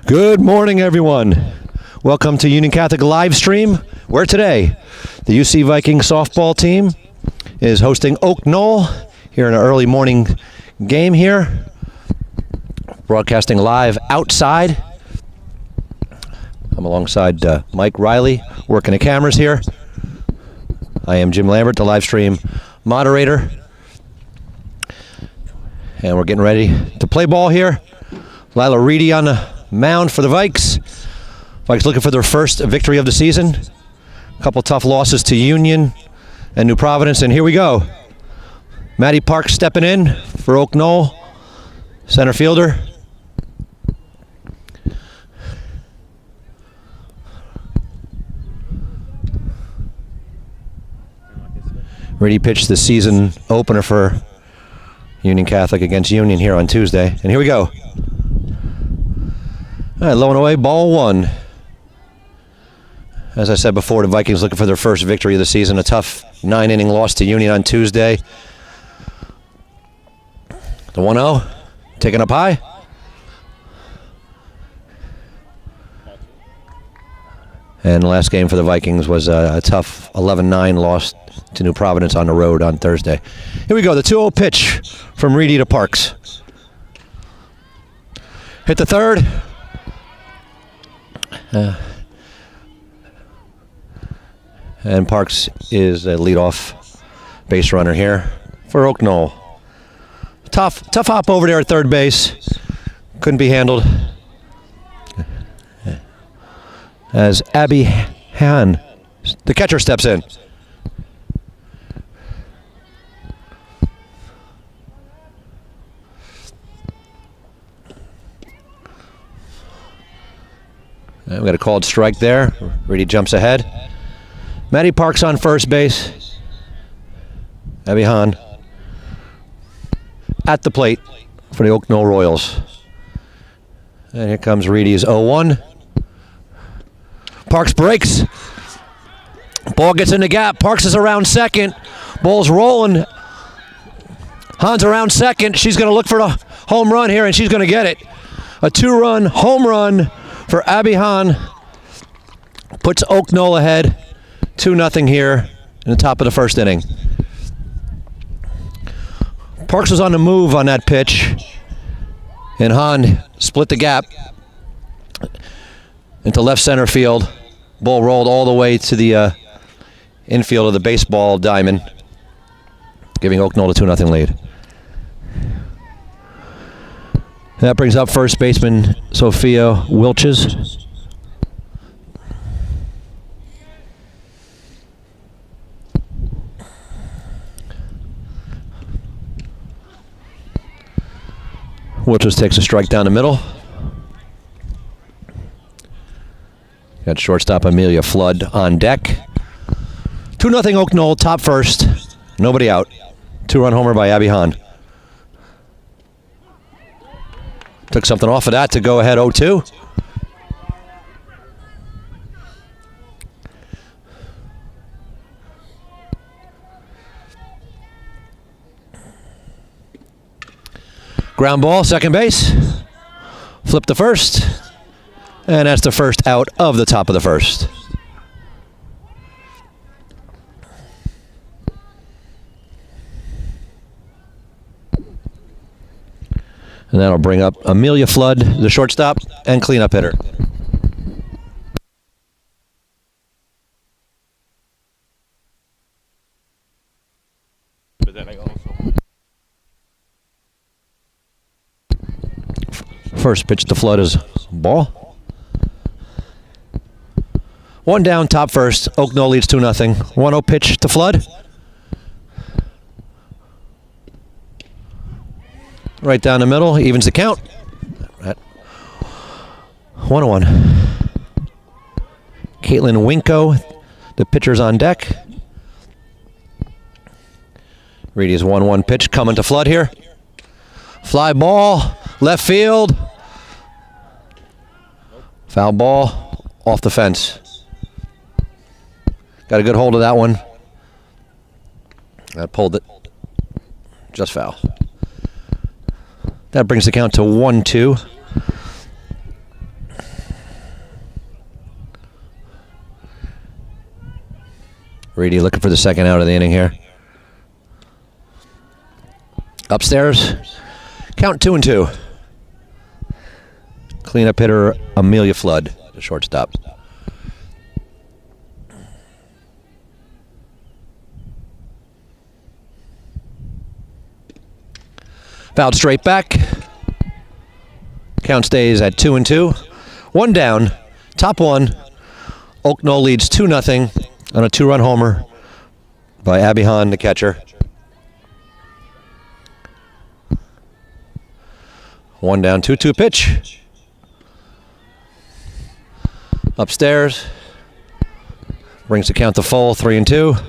Good morning, everyone. Welcome to Union Catholic live stream, where today the UC Viking softball team is hosting Knoll here in an early morning game here. Broadcasting live outside. I'm alongside Mike Riley, working the cameras here. I am Jim Lambert, the live stream moderator. And we're getting ready to play ball here. Lila Reedy on the mound for the Vikes. Vikes looking for their first victory of the season. A couple tough losses to Union and New Providence, and here we go. Maddie Parks stepping in for Knoll, center fielder. Reedy pitched the season opener for Union Catholic against Union here on Tuesday, and here we go. All right, low and away, ball one. As I said before, the Vikings looking for their first victory of the season. A tough 9-inning loss to Union on Tuesday. The 1-0, taken up high. And the last game for the Vikings was a tough 11-9 loss to New Providence on the road on Thursday. Here we go, the 2-0 pitch from Reedy to Parks. Hit the third. And Parks is a leadoff base runner here for Knoll. Tough hop over there at third base. Couldn't be handled. As Abby Han, the catcher, steps in. We got a called strike there. Reedy jumps ahead. Maddie Parks on first base. Abby Han at the plate for the Knoll Royals. And here comes Reedy's 0-1. Parks breaks. Ball gets in the gap. Parks is around second. Ball's rolling. Han's around second. She's going to look for a home run here, and she's going to get it. A 2-run home run for Abby Han. Puts Knoll ahead. 2-0 here in the top of the first inning. Parks was on the move on that pitch, and Han split the gap into left center field. Ball rolled all the way to the infield of the baseball diamond, giving Knoll a 2-0 lead. That brings up first baseman Sophia Wilches. Wilches takes a strike down the middle. Got shortstop Amelia Flood on deck. 2-0 Knoll, top first. Nobody out. 2-run homer by Abby Han. Took something off of that to go ahead 0-2. Ground ball, second base. Flip the first. And that's the first out of the top of the first. And that'll bring up Amelia Flood, the shortstop, and cleanup hitter. First pitch to Flood is ball. One down, top first. Knoll leads 2-0. 1-0 pitch to Flood. Right down the middle, evens the count. 1-1. Caitlin Winko, the pitcher's on deck. Reedy's 1-1 pitch coming to Flood here. Fly ball, left field. Foul ball, off the fence. Got a good hold of that one. That pulled it. Just foul. That brings the count to 1-2. Reedy looking for the second out of the inning here. Upstairs, count 2-2. Cleanup hitter Amelia Flood, the shortstop. Fouled straight back. Count stays at 2-2. One down, top one. Oak Knoll leads 2-0 on a 2-run homer by Abby Hahn, the catcher. One down, 2-2 pitch. Upstairs. Brings the count to full, 3-2.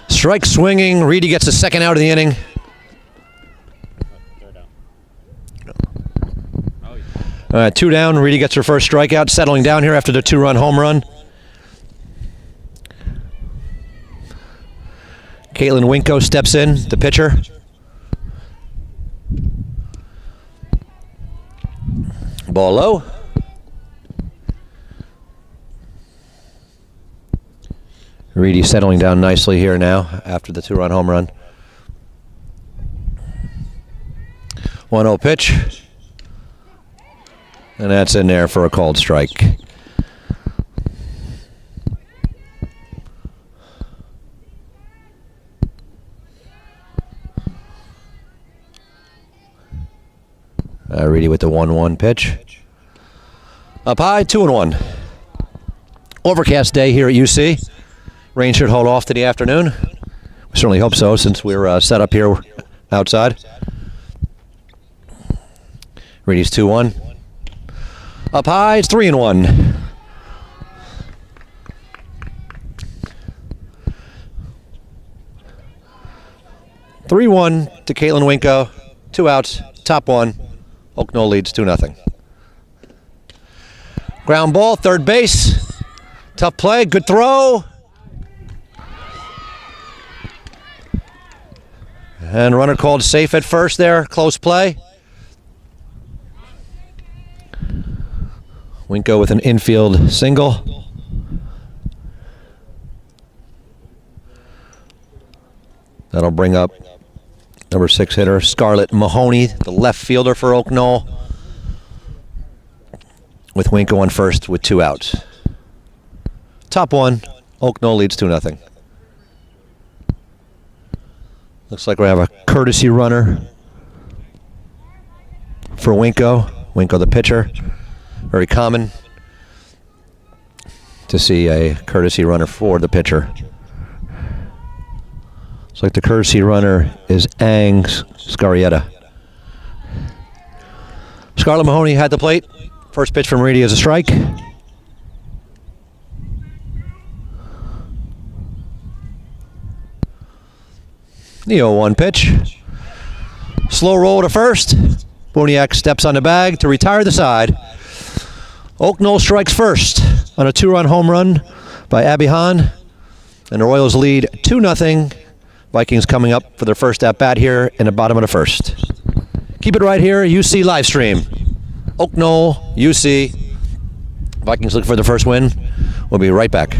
Strike swinging. Reedy gets the second out of the inning. All right, 2 down. Reedy gets her first strikeout, settling down here after the 2-run home run. Caitlin Winko steps in, the pitcher. Ball low. Reedy settling down nicely here now after the 2-run home run. 1-0 pitch. And that's in there for a called strike. Reedy with the 1-1 pitch. Up high, 2-1. Overcast day here at UC. Rain should hold off to the afternoon. We certainly hope so, since we're set up here outside. Reedy's 2-1. Up high, it's 3-1. (3-1) to Caitlin Winko. 2 outs, top one. Oak Knoll leads 2-0. Ground ball, third base. Tough play, good throw. And runner called safe at first there, close play. Winko with an infield single. That'll bring up number 6 hitter, Scarlett Mahoney, the left fielder for Oak Knoll. With Winko on first with 2 outs. Top one, Oak Knoll leads 2-0. Looks like we have a courtesy runner for Winko. Winko the pitcher. Very common to see a courtesy runner for the pitcher. Looks like the courtesy runner is Ang Scarietta. Scarlett Mahoney had the plate. First pitch from Reedy is a strike. The 0-1 pitch. Slow roll to first. Boniak steps on the bag to retire the side. Oak Knoll strikes first on a 2-run home run by Abby Hahn. And the Royals lead 2-0. Vikings coming up for their first at-bat here in the bottom of the first. Keep it right here, UC live stream. Oak Knoll, UC. Vikings looking for the first win. We'll be right back.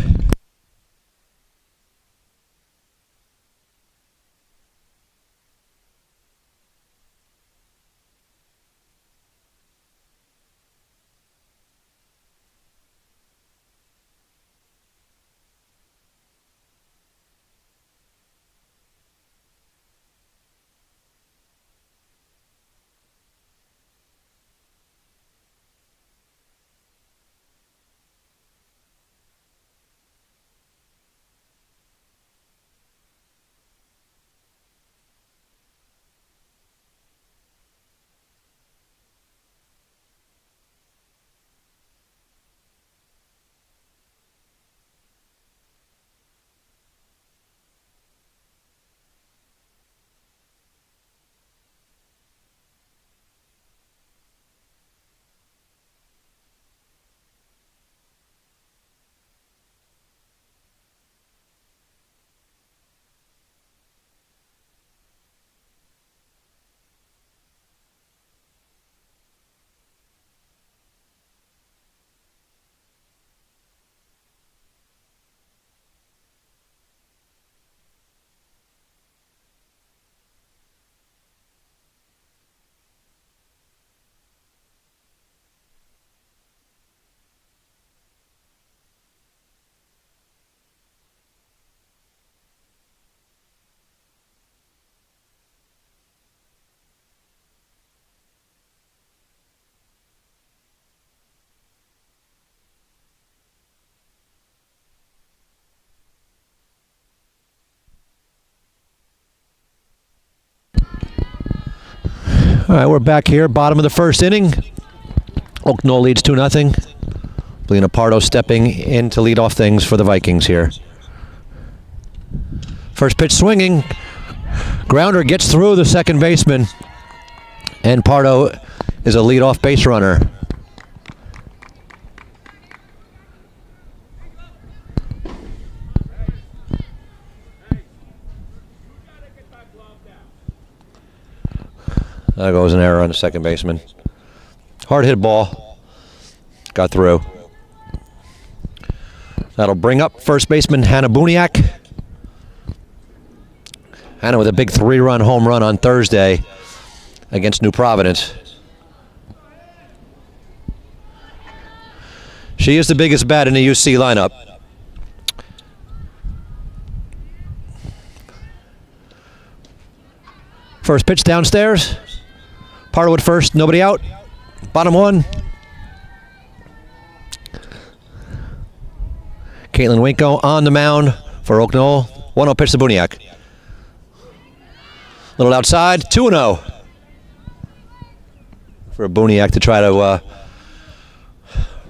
All right, we're back here, bottom of the first inning. Oak Knoll leads 2-0. Belina Pardo stepping in to lead off things for the Vikings here. First pitch swinging. Grounder gets through the second baseman. And Pardo is a leadoff base runner. There goes an error on the second baseman. Hard hit ball. Got through. That'll bring up first baseman Hannah Buniak. Hannah with a big 3-run home run on Thursday against New Providence. She is the biggest bat in the UC lineup. First pitch downstairs. Pardo at first, nobody out. Bottom one. Caitlin Winko on the mound for Oak Knoll. 1-0 pitch to Buniak. Little outside, 2-0. For Buniak to try to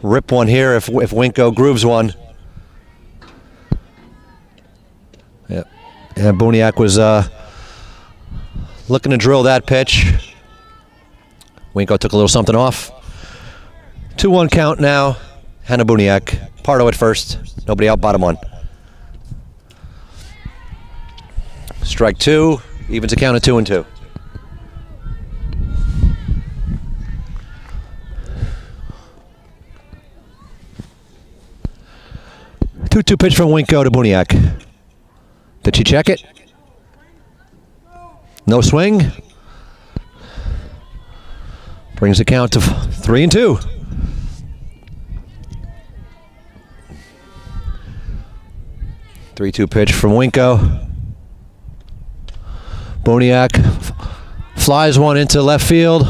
rip one here if Winko grooves one. Yep. Yeah, Buniak was looking to drill that pitch. Winko took a little something off. 2-1 count now. Hannah Buniak. Pardo at first. Nobody out, bottom one. Strike two. Evens a count at 2-2. 2-2 pitch from Winko to Buniak. Did she check it? No swing. Brings the count to 3-2. Three-two pitch from Winko. Buniak flies one into left field.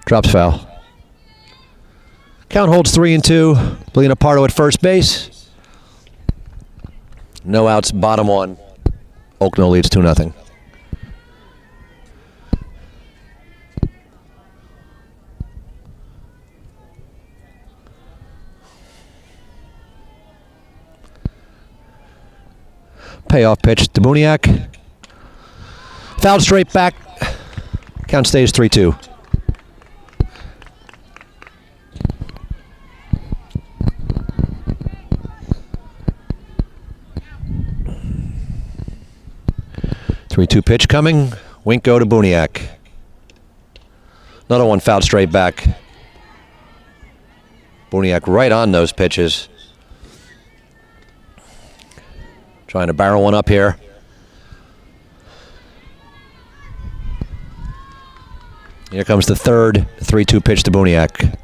Drops foul. Count holds 3-2. Belina Pardo at first base. No outs, bottom one. Oak Knoll leads 2-0. Payoff pitch to Buniak. Fouled straight back. Count stays 3-2. Three-two pitch coming. Winko to Buniak. Another one fouled straight back. Buniak right on those pitches. Trying to barrel one up here. Here comes the third 3-2 pitch to Buniak.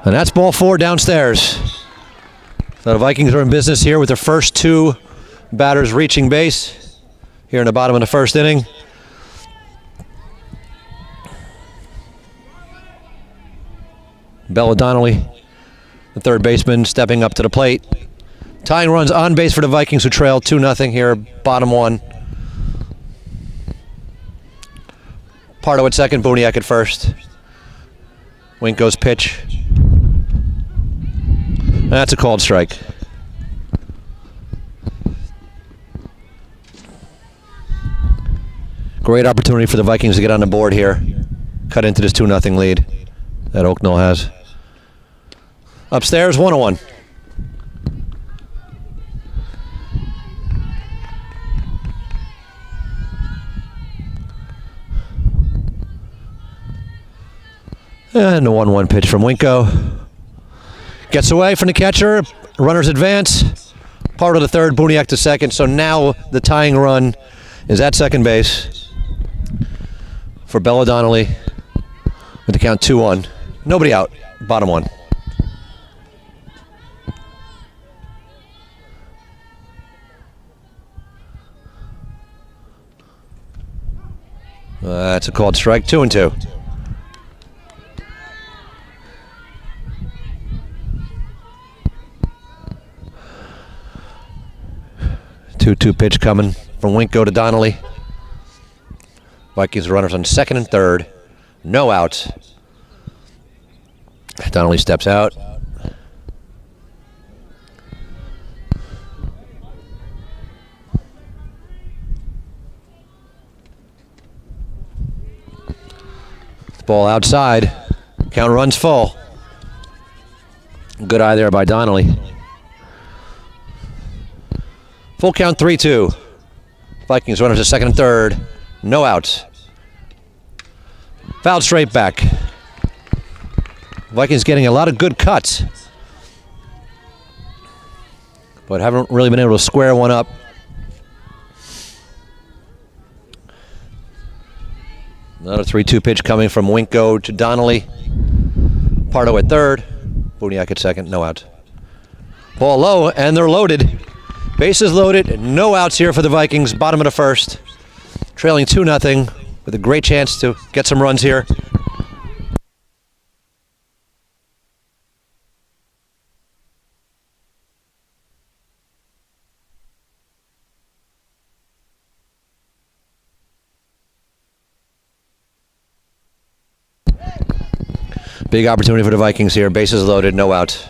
And that's ball four downstairs. So the Vikings are in business here with their first two batters reaching base here in the bottom of the first inning. Bella Donnelly, the third baseman, stepping up to the plate. Tying runs on base for the Vikings, who trail 2-0 here, bottom one. Pardo at second, Buniak at first. Winko's pitch. That's a called strike. Great opportunity for the Vikings to get on the board here. Cut into this 2-0 lead that Oak Knoll has. Upstairs, 1-1. And the 1-1 pitch from Winko. Gets away from the catcher. Runners advance. Pardo to third, Buniak to second. So now the tying run is at second base for Bella Donnelly with the count 2-1. Nobody out. Bottom one. That's a called strike. 2-2. 2-2 pitch coming from Winko to Donnelly. Vikings runners on second and third. No outs. Donnelly steps out. Ball outside. Count runs full. Good eye there by Donnelly. Full count 3-2. Vikings runners at second and third. No outs. Fouled straight back. Vikings getting a lot of good cuts, but haven't really been able to square one up. Another 3-2 pitch coming from Winko to Donnelly. Pardo at third. Buniak at second. No outs. Ball low, and they're loaded. Bases loaded. No outs here for the Vikings. Bottom of the first. Trailing 2-0 with a great chance to get some runs here. Big opportunity for the Vikings here. Bases loaded, no outs.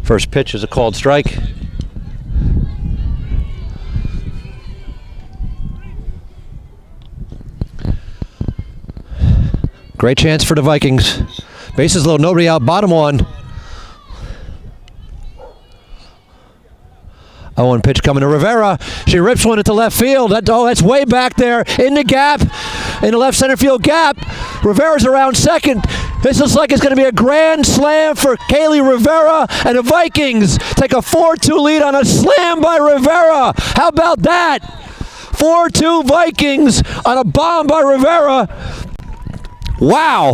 First pitch is a called strike. Great chance for the Vikings. Bases low, nobody out, bottom one. 0-1 pitch coming to Rivera. She rips one into left field. That's way back there in the gap, in the left center field gap. Rivera's around second. This looks like it's going to be a grand slam for Kaylee Rivera, and the Vikings take a 4-2 lead on a slam by Rivera. How about that? 4-2 Vikings on a bomb by Rivera. Wow.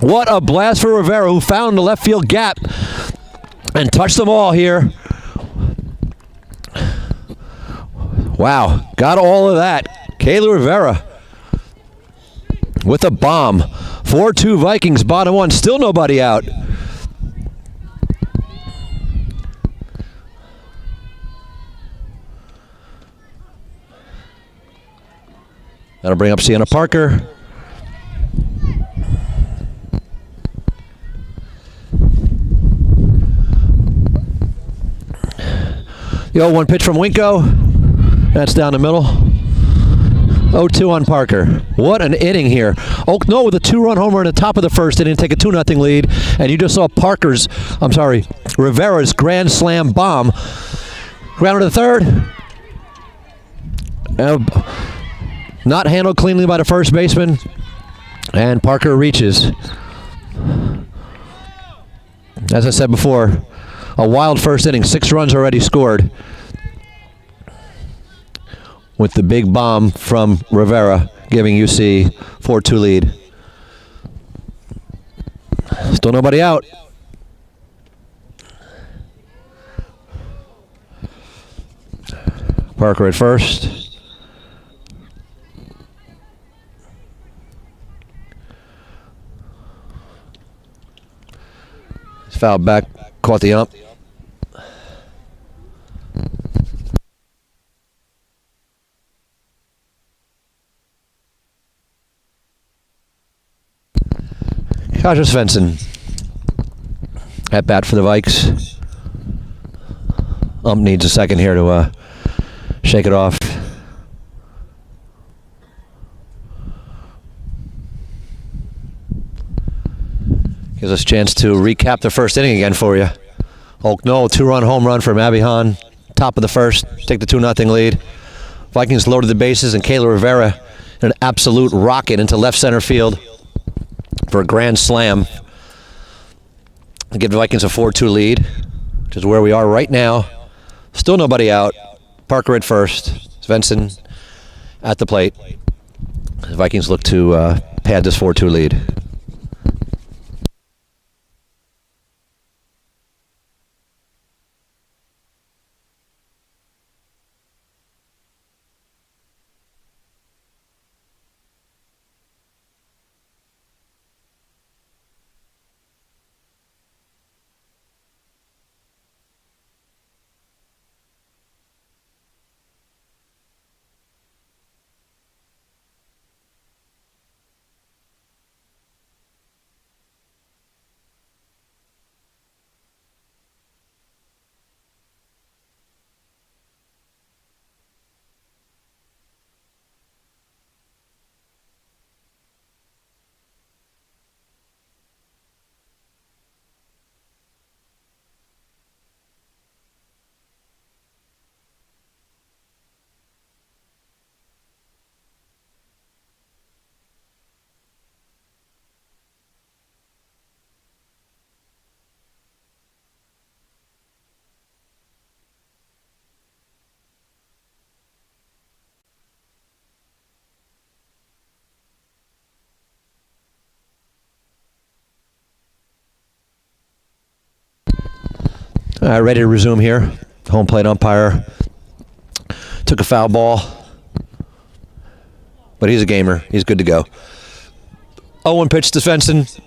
What a blast for Rivera, who found the left field gap and touched them all here. Wow, got all of that. Kayla Rivera with a bomb. 4-2 Vikings, bottom one, still nobody out. That'll bring up Sienna Parker. The 0-1 pitch from Winko. That's down the middle. 0-2 on Parker. What an inning here. Knoll with a 2-run homer in the top of the first inning, take a 2-0 lead. And you just saw Rivera's grand slam bomb. Grounded to third. Not handled cleanly by the first baseman. And Parker reaches. As I said before, a wild first inning. 6 runs already scored, with the big bomb from Rivera, giving UC 4-2 lead. Still nobody out. Parker at first. He's fouled back, caught the ump. Kaja Svensson at bat for the Vikes. Ump needs a second here to shake it off. Gives us a chance to recap the first inning again for you. Knoll, 2-run home run from Abby Hahn. Top of the first, take the 2-0 lead. Vikings loaded the bases, and Kayla Rivera an absolute rocket into left center field for a grand slam to give the Vikings a 4-2 lead, which is where we are right now. Still nobody out. Parker at first. Svensson at the plate. The Vikings look to pad this 4-2 lead. Ready to resume here. Home plate umpire took a foul ball, but he's a gamer. He's good to go. 0-1 pitch to Svensson.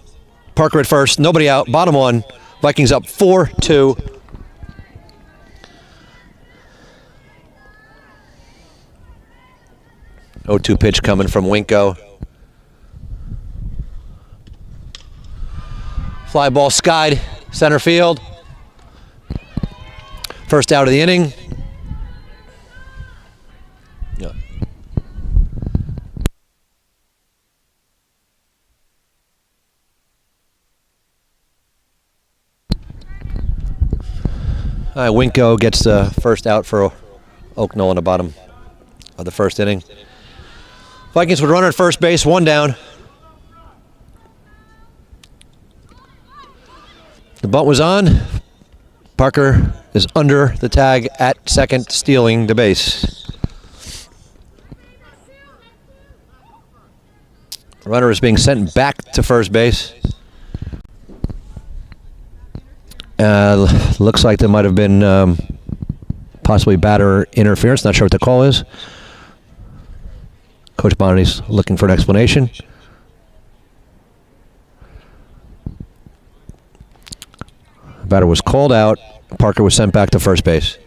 Parker at first. Nobody out. Bottom one. Vikings up 4-2. Oh-2 pitch coming from Winko. Fly ball skied center field. First out of the inning. Yeah. Winko gets the first out for Oak Knoll in the bottom of the first inning. Vikings would run at first base, one down. The bunt was on. Parker is under the tag at second, stealing the base. Runner is being sent back to first base. Looks like there might have been possibly batter interference. Not sure what the call is. Coach Bonnety's looking for an explanation. Batter was called out. Parker was sent back to first base.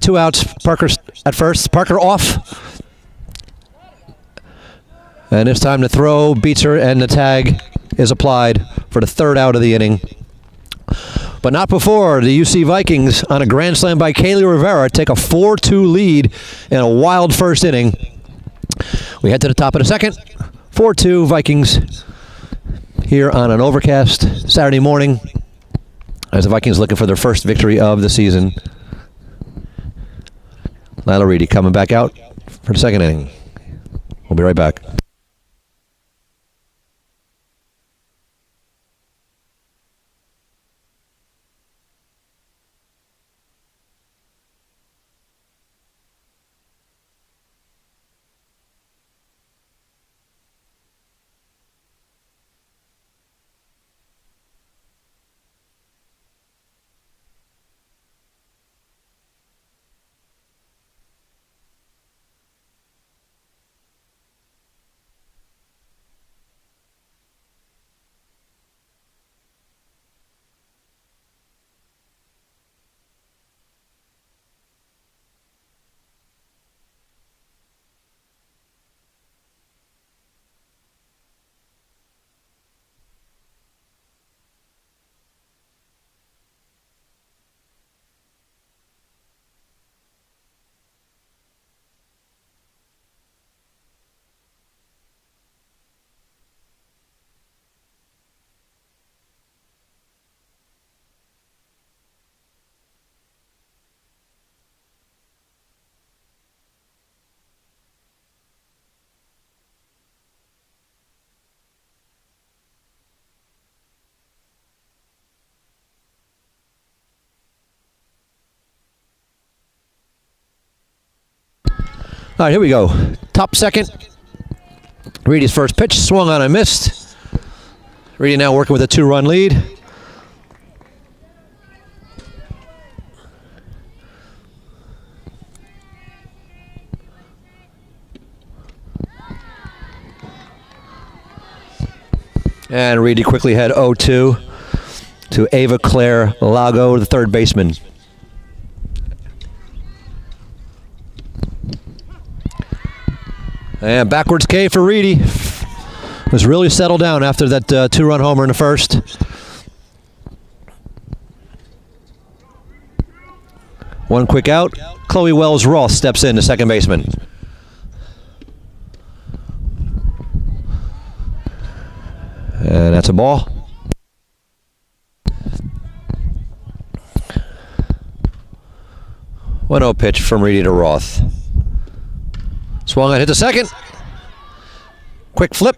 Two outs. Parker at first. Parker off. And it's time to throw. Beats her, and the tag is applied for the third out of the inning. But not before the UC Vikings, on a grand slam by Kaylee Rivera, take a 4-2 lead in a wild first inning. We head to the top of the second. 4-2 Vikings here on an overcast Saturday morning as the Vikings looking for their first victory of the season. Lila Reedy coming back out for the second inning. We'll be right back. All right, here we go. Top second. Reedy's first pitch, swung on and missed. Reedy now working with a 2-run lead. And Reedy quickly had 0-2 to Ava Claire Lago, the third baseman. And backwards K for Reedy. Was really settled down after that 2-run homer in the first. One quick out. Chloe Wells-Roth steps in, the second baseman. And that's a ball. One 0 pitch from Reedy to Roth. Swung on, hit the second. Quick flip.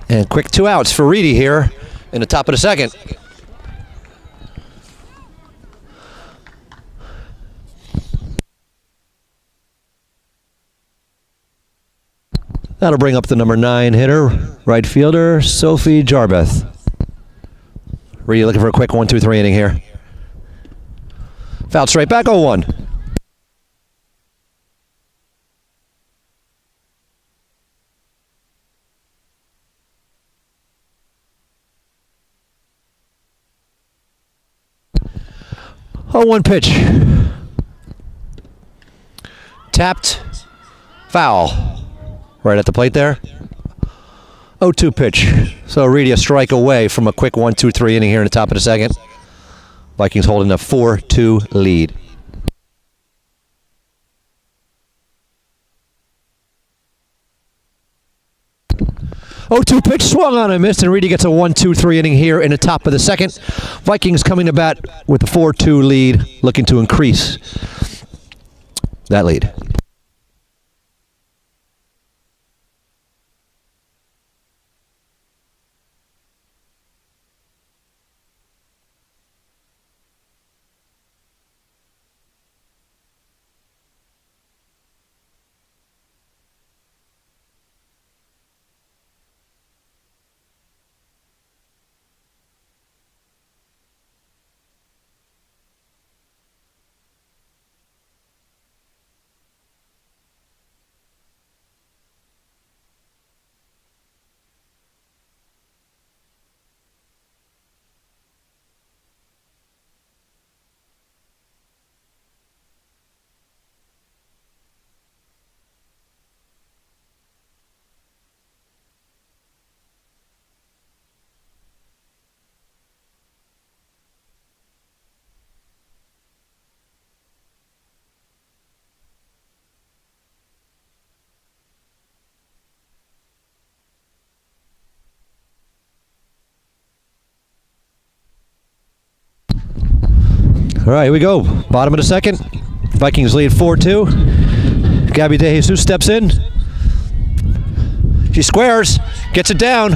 And quick 2 outs for Reedy here in the top of the second. That'll bring up the number 9 hitter, right fielder, Sophie Jarbeth. Really looking for a quick 1-2-3 inning here. Fouled straight back, 0-1. Oh, 1 pitch. Tapped. Foul. Right at the plate there. 0-2 pitch. So Reedy a strike away from a quick 1-2-3 inning here in the top of the second. Vikings holding a 4-2 lead. Oh, 2 pitch swung on and missed, and Reedy gets a 1-2-3 inning here in the top of the second. Vikings coming to bat with a 4-2 lead, looking to increase that lead. All right, here we go. Bottom of the second. Vikings lead 4-2. Gabby DeJesus steps in. She squares, gets it down.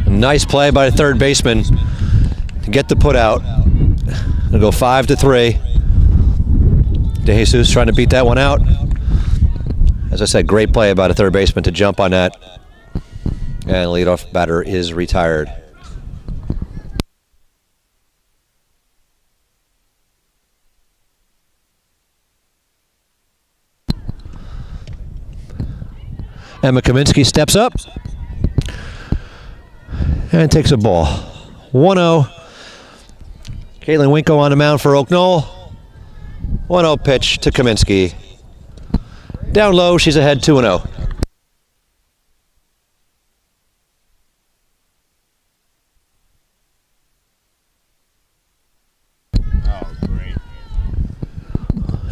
Nice play by the third baseman to get the put out. It'll go 5-3. DeJesus trying to beat that one out. As I said, great play by the third baseman to jump on that. And leadoff batter is retired. Emma Kaminsky steps up and takes a ball. 1-0. Caitlin Winko on the mound for Oak Knoll. 1-0 pitch to Kaminsky. Down low, she's ahead 2-0. Oh, great.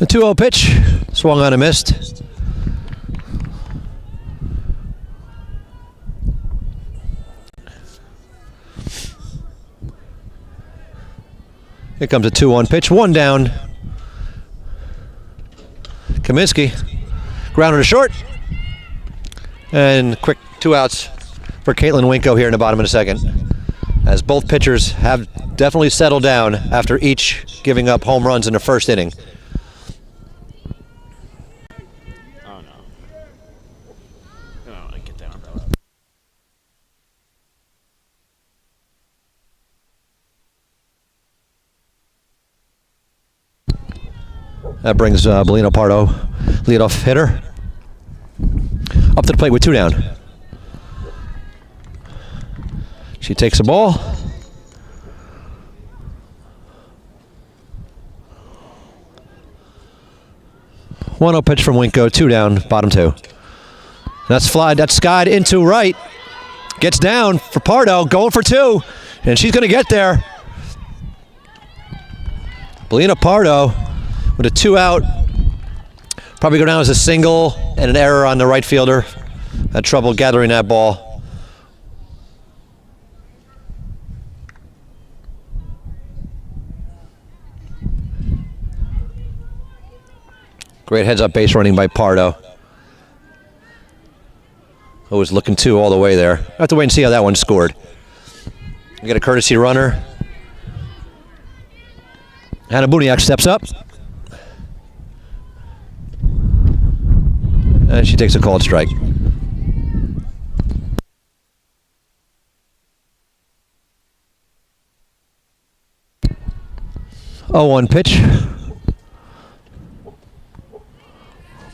A 2-0 pitch, swung on and missed. Here comes a 2-1 pitch, one down. Kaminsky, grounded to short. And quick 2 outs for Caitlin Winko here in the bottom of the second. As both pitchers have definitely settled down after each giving up home runs in the first inning. Oh no. Oh, get down. That brings Bellino Pardo, leadoff hitter, up to the plate with 2 down. She takes the ball. One 0 pitch from Winko, 2 down, bottom 2. That's skied into right. Gets down for Pardo, going for 2, and she's going to get there. Bellino Pardo with a 2 out. Probably go down as a single and an error on the right fielder. Had trouble gathering that ball. Great heads-up base running by Pardo. Who was looking 2 all the way there. I have to wait and see how that one scored. We got a courtesy runner. Hannah Buniak steps up. And she takes a called strike. 0-1 pitch.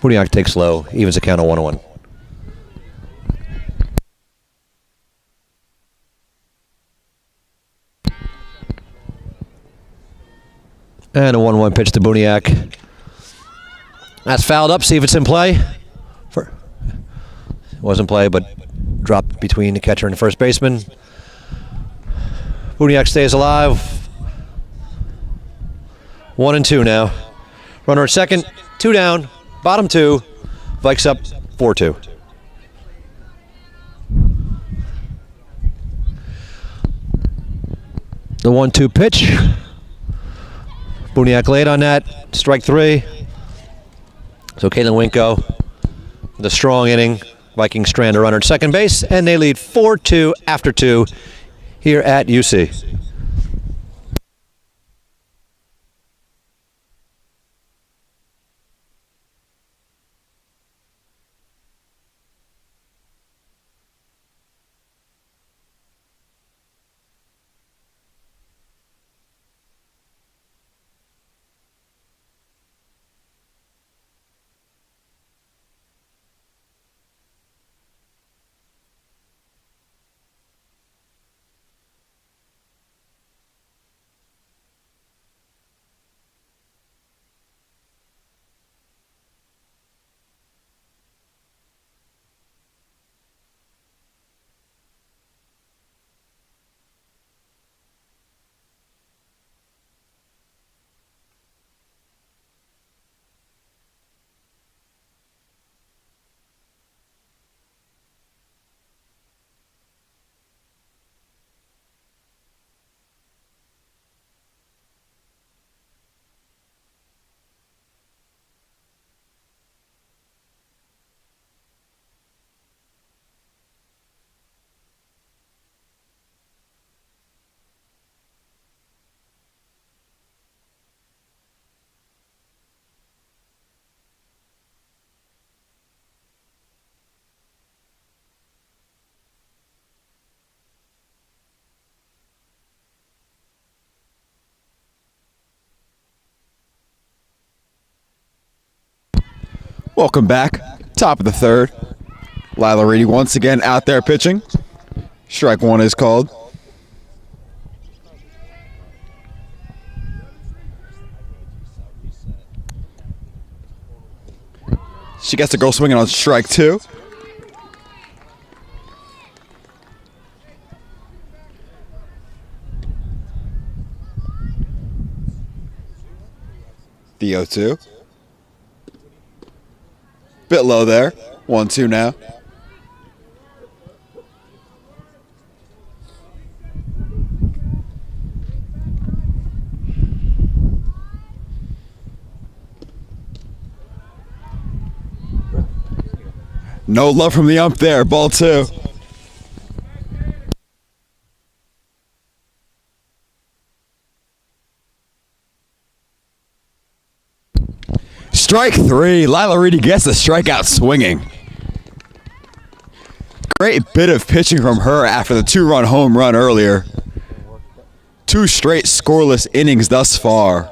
Buniak takes low, evens the count of 1-1. And a 1-1 pitch to Buniak. That's fouled up. See if it's in play. It wasn't play, but dropped between the catcher and the first baseman. Buniak stays alive. 1-2 now. Runner at second. 2 down. Bottom 2. Vikes up 4-2. The 1-2 pitch. Buniak late on that. Strike 3. So Caitlin Winko with a strong inning. Vikings strand a runner at second base, and they lead 4-2 after 2 here at UC. Welcome back. Top of the third. Lila Reedy once again out there pitching. Strike 1 is called. She gets to go swinging on strike 2. The 0-2. Bit low there. 1-2 now. No love from the ump there. Ball 2. Strike 3. Lila Reedy gets the strikeout swinging. Great bit of pitching from her after the 2-run home run earlier. 2 straight scoreless innings thus far.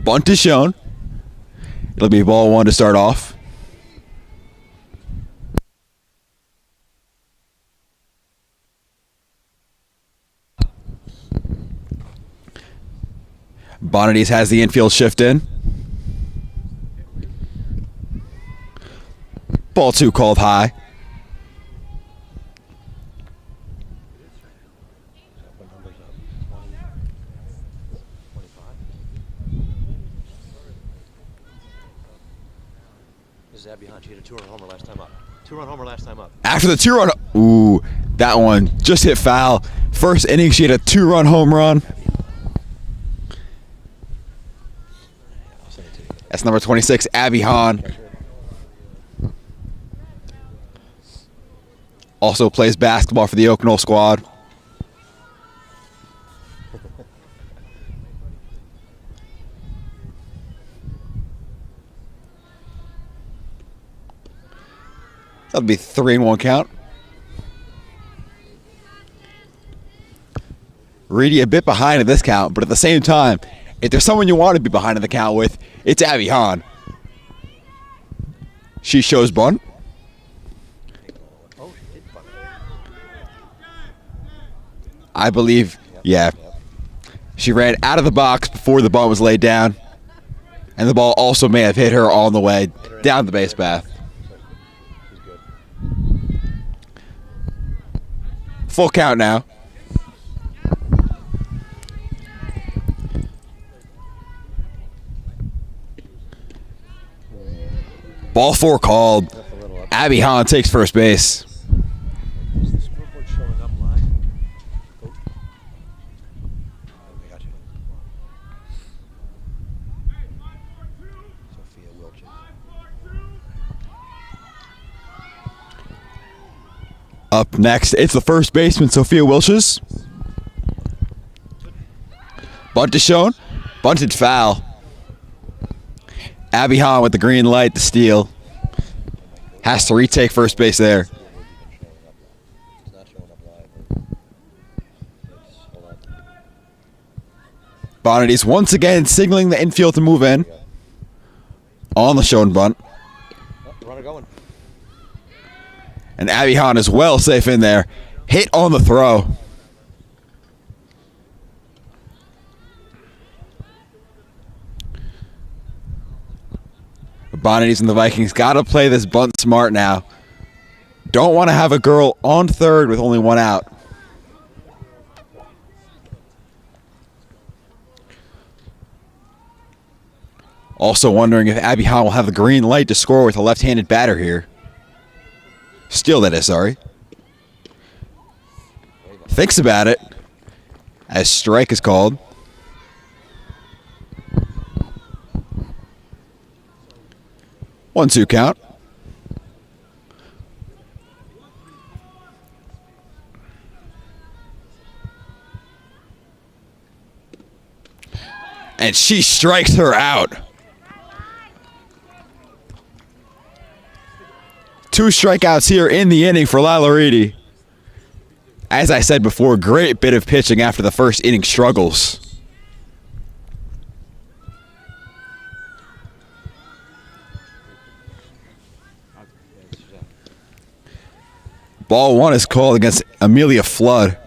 Bunt is shown. It'll be ball 1 to start off. Bonadies has the infield shift in. Ball 2 called high. She hit a 2-run homer last time up. 2-run homer last time up. After the 2-run, ooh, that one just hit foul. First inning, she hit a 2-run home run. That's number 26, Abby Hahn. Also plays basketball for the Knoll squad. That'll be 3-1 count. Reedy a bit behind in this count, but at the same time, if there's someone you want to be behind in the count with, it's Abby Hahn. She shows bunt. I believe, yeah. She ran out of the box before the ball was laid down. And the ball also may have hit her on the way down the base path. Full count now. Ball 4 called. Abby Hahn takes first base. Up next, it's the first baseman, Sophia Wilches. Bunt is shown. Bunted foul. Abby Hahn with the green light to steal. Has to retake first base there. Bonnety's once again signaling the infield to move in. On the shown bunt. Runner going. And Abby Hahn is well safe in there. Hit on the throw. Bonnety's and the Vikings got to play this bunt smart now. Don't want to have a girl on third with only one out. Also wondering if Abby Hahn will have the green light to score with a left-handed batter here. Steal, that is, sorry. Thinks about it as strike is called. One, two count. And she strikes her out. 2 strikeouts here in the inning for Lila Reedy. As I said before, great bit of pitching after the first inning struggles. Ball 1 is called against Amelia Flood.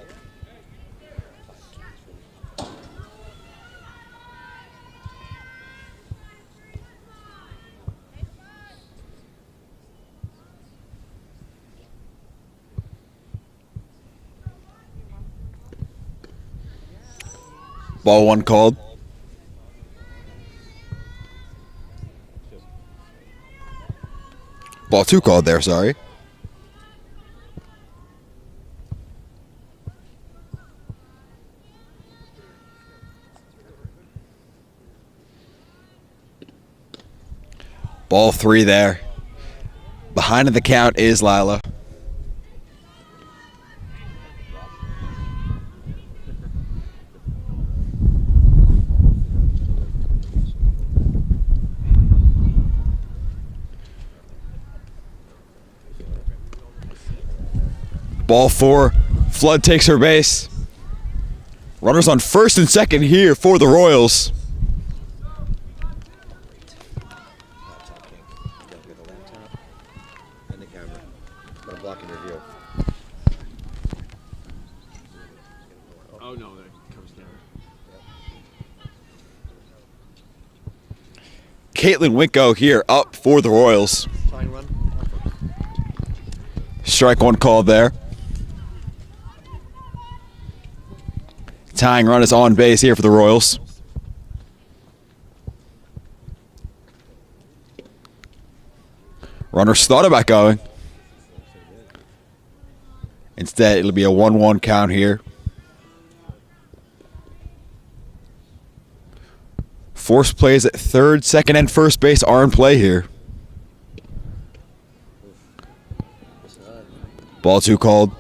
Ball 1 called. Ball 2 called there, sorry. Ball 3 there. Behind in the count is Lila. Ball 4, Flood takes her base. Runners on first and second here for the Royals. Oh no, that comes down. Caitlin Winko here up for the Royals. Tying run. Strike 1 called there. Tying run is on base here for the Royals. Runners thought about going. Instead, it'll be a 1-1 count here. Force plays at third, second, and first base are in play here. Ball 2 called.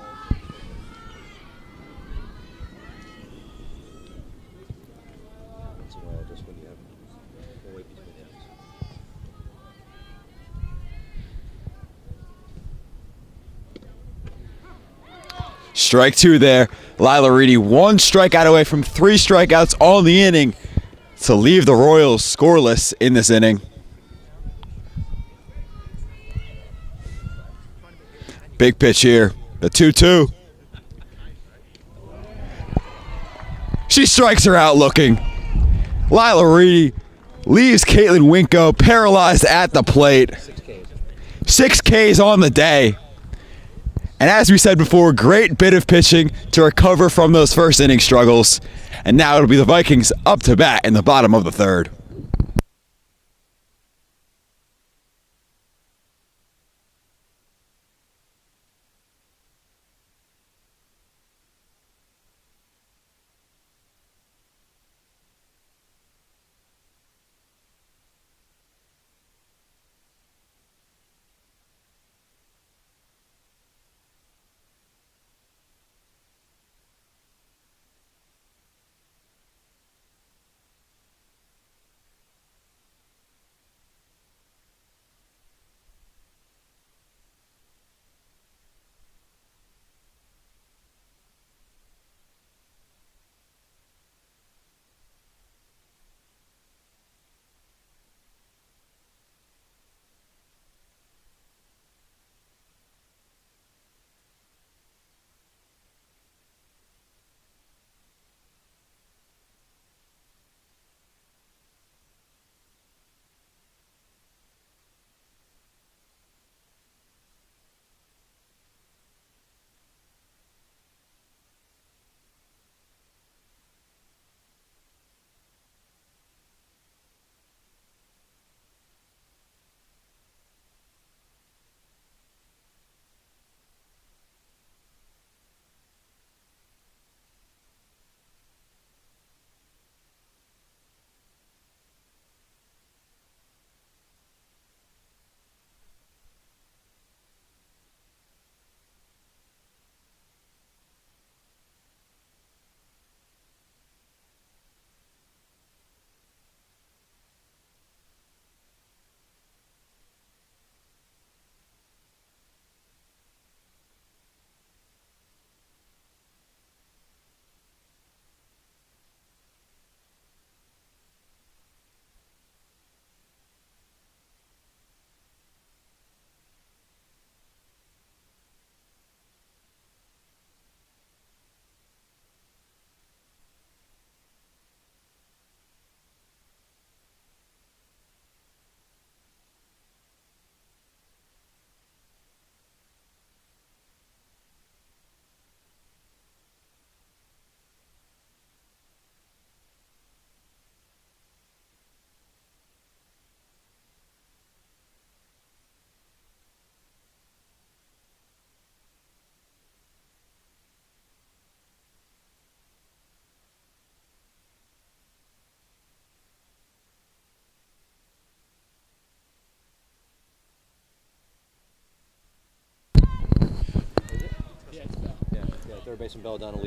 Strike 2 there. Lila Reedy 1 strikeout away from 3 strikeouts on the inning to leave the Royals scoreless in this inning. Big pitch here. The 2-2. She strikes her out looking. Lila Reedy leaves Caitlin Winko paralyzed at the plate. 6 Ks on the day. And as we said before, great bit of pitching to recover from those first inning struggles. And now it'll be the Vikings up to bat in the bottom of the third.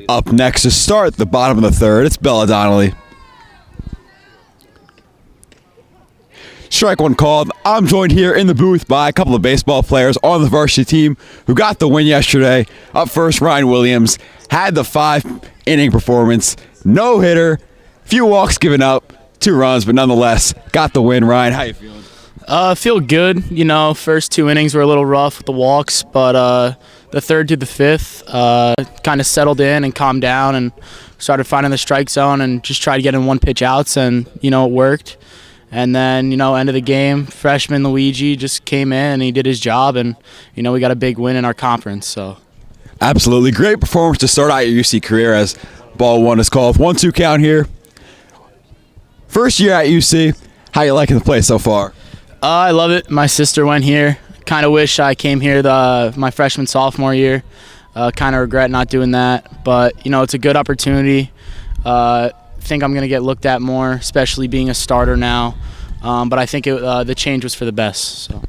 Up next to start the bottom of the third, it's Bella Donnelly. Strike 1 called. I'm joined here in the booth by a couple of baseball players on the varsity team who got the win yesterday. Up first, Ryan Williams had the 5-inning performance. No hitter, few walks given up, 2 runs, but nonetheless got the win. Ryan, how you feeling? I feel good. You know, first 2 innings were a little rough with the walks, but the third to the fifth kind of settled in and calmed down and started finding the strike zone and just tried to get in 1-pitch outs, and, you know, it worked. And then, you know, end of the game, freshman Luigi just came in and he did his job, and, you know, we got a big win in our conference. So, absolutely great performance to start out your UC career as ball 1 is called. 1-2 count here. First year at UC, how you liking the place so far? I love it. My sister went here. Kind of wish I came here my freshman, sophomore year. Kind of regret not doing that. But, you know, it's a good opportunity. Think I'm going to get looked at more, especially being a starter now. But I think the change was for the best. So.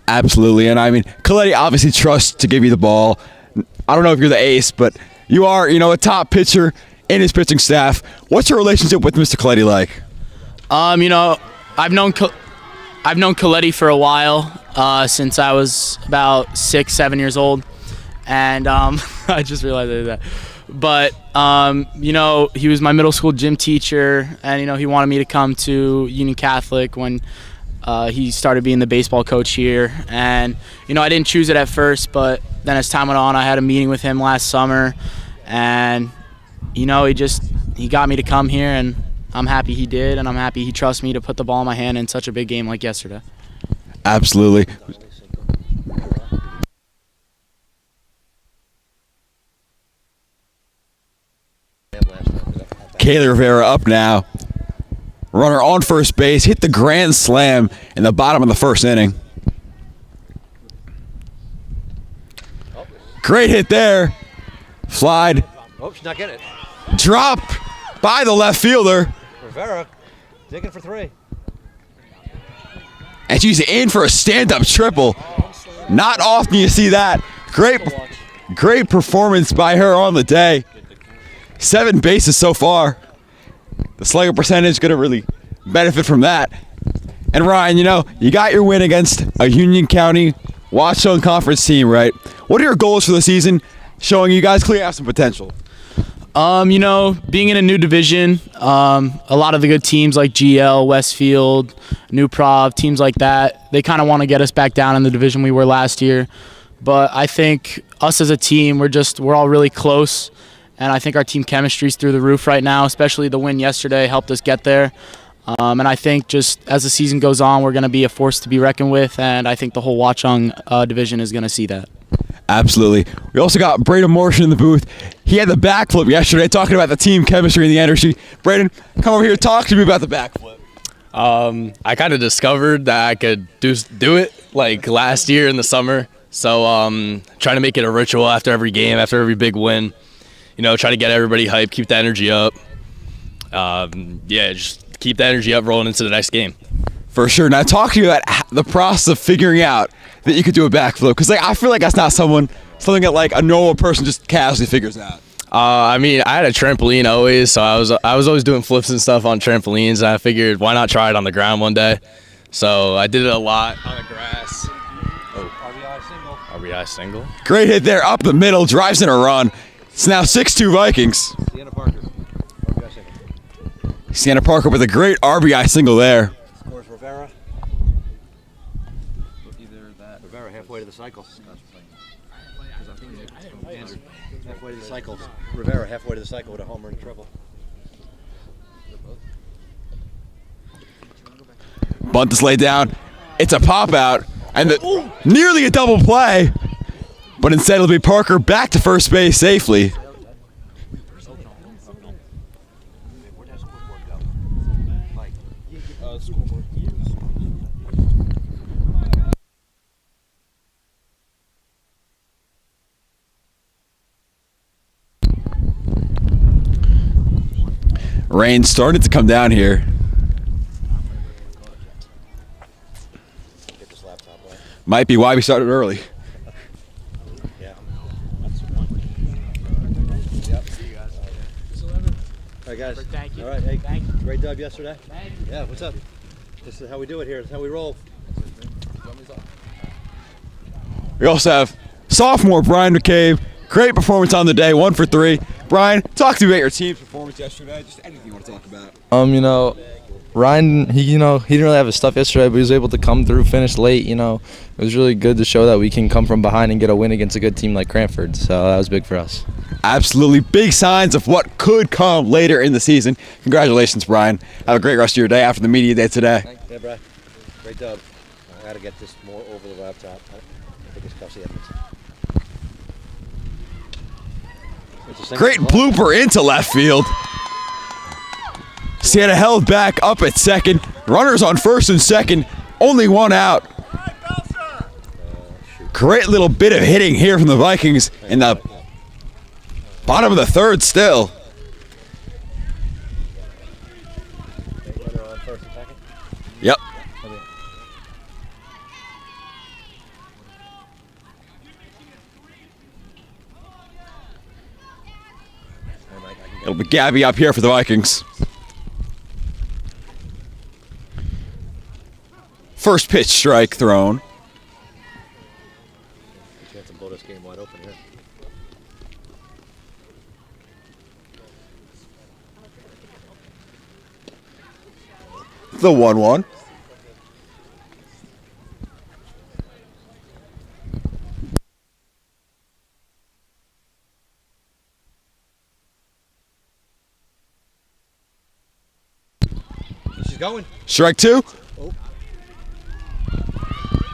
Absolutely. And, I mean, Coletti obviously trusts to give you the ball. I don't know if you're the ace, but you are, you know, a top pitcher in his pitching staff. What's your relationship with Mr. Coletti like? You know, I've known Coletti for a while, since I was about 6, 7 years old, and I just realized I did that. But he was my middle school gym teacher, and he wanted me to come to Union Catholic when he started being the baseball coach here. And I didn't choose it at first, but then as time went on, I had a meeting with him last summer, and he got me to come here, and I'm happy he did, and I'm happy he trusts me to put the ball in my hand in such a big game like yesterday. Absolutely. Kaylee Rivera up now. Runner on first base, hit the grand slam in the bottom of the first inning. Great hit there. Slide. Oh, she's not getting it. Dropped by the left fielder. Rivera digging for 3. And she's in for a stand-up triple. Not often you see that. Great performance by her on the day. 7 bases so far. The slugging percentage going to really benefit from that. And Ryan, you got your win against a Union County Watchung Conference team, right? What are your goals for the season, showing you guys clearly have some potential? Being in a new division, a lot of the good teams like GL, Westfield, New Prov, teams like that, they kind of want to get us back down in the division we were last year. But I think us as a team, we're all really close. And I think our team chemistry's through the roof right now, especially the win yesterday helped us get there. And I think just as the season goes on, we're going to be a force to be reckoned with, and I think the whole Watchung division is going to see that. Absolutely. We also got Braden Morrison in the booth. He had the backflip yesterday, talking about the team chemistry and the energy. Braden, come over here, talk to me about the backflip. I kind of discovered that I could do it like last year in the summer. So trying to make it a ritual after every game, after every big win. Try to get everybody hyped, keep the energy up. Just keep the energy up rolling into the next game. For sure. Now talk to you about the process of figuring out that you could do a backflip, because I feel like that's not something that like a normal person just casually figures out. I had a trampoline always, so I was always doing flips and stuff on trampolines, and I figured why not try it on the ground one day. So I did it a lot on the grass. RBI single. Great hit there, up the middle, drives in a run. It's now 6-2 Vikings. Sienna Parker with a great RBI single there. Scores Rivera. Rivera halfway to the cycle. Halfway to the cycle. Rivera halfway to the cycle with a homer and triple. Bunt is laid down. It's a pop out and nearly a double play, but instead it'll be Parker back to first base safely. Rain started to come down here. Might be why we started early. Yeah. Yep. All right, guys. Thank you. All right. Hey, Thank you. great dub yesterday. Thank you. Yeah. What's up? This is how we do it here. This is how we roll. We also have sophomore Brian McCabe. Great performance on the day, 1 for 3. Brian, talk to me about your team's performance yesterday. Just anything you want to talk about. Ryan, he didn't really have his stuff yesterday, but he was able to come through, finish late. It was really good to show that we can come from behind and get a win against a good team like Cranford. So that was big for us. Absolutely big signs of what could come later in the season. Congratulations, Brian. Have a great rest of your day after the media day today. Yeah, Brian. Great dub. I got to get this more over the laptop. I think it's Kelsey Edmonds. Great blooper into left field. Sienna held back up at second. Runners on first and second. Only one out. Great little bit of hitting here from the Vikings in the bottom of the third still. Yep. It'll be Gabby up here for the Vikings. First pitch strike thrown. Chance to blow this game wide open here. The 1-1. She's going. Strike 2.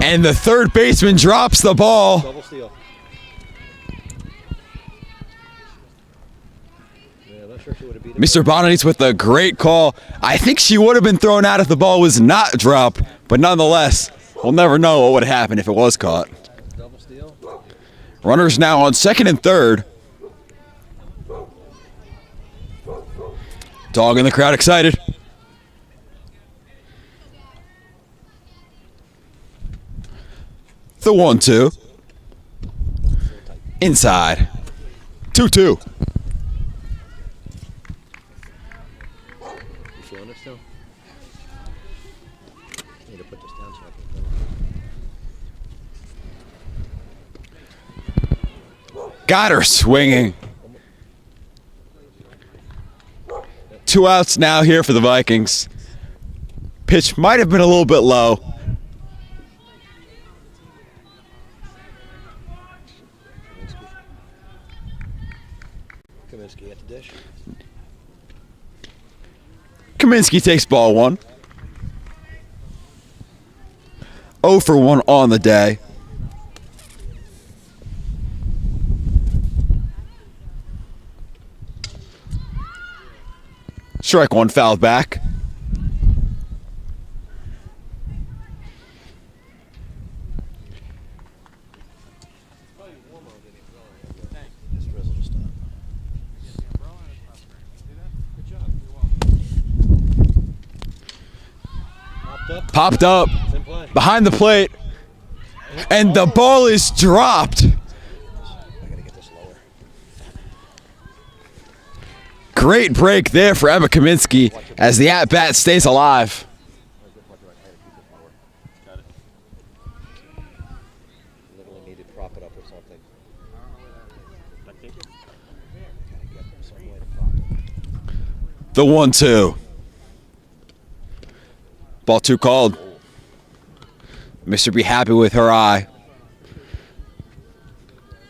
And the third baseman drops the ball. Double steal. Yeah, I'm not sure she would have beat it. Mr. Bonani's with a great call. I think she would have been thrown out if the ball was not dropped, but nonetheless, we'll never know what would happen if it was caught. Double steal. Runners now on second and third. Dog in the crowd excited. The 1-2. Inside. 2-2. You feeling it still? Need to put this down so I can. Got her swinging. 2 outs now here for the Vikings. Pitch might have been a little bit low. Kaminsky at the dish. Kaminsky takes ball 1. 0 for 1 on the day. Strike 1 fouled back. This drizzle just stopped. Popped up It's in play. behind the plate. And the ball is dropped. I gotta get this lower. Great break there for Emma Kaminsky as the at-bat stays alive. Literally need to prop it up or something. Gotta get some way to prop it. The 1-2. Ball 2 called. Mr. Be happy with her eye.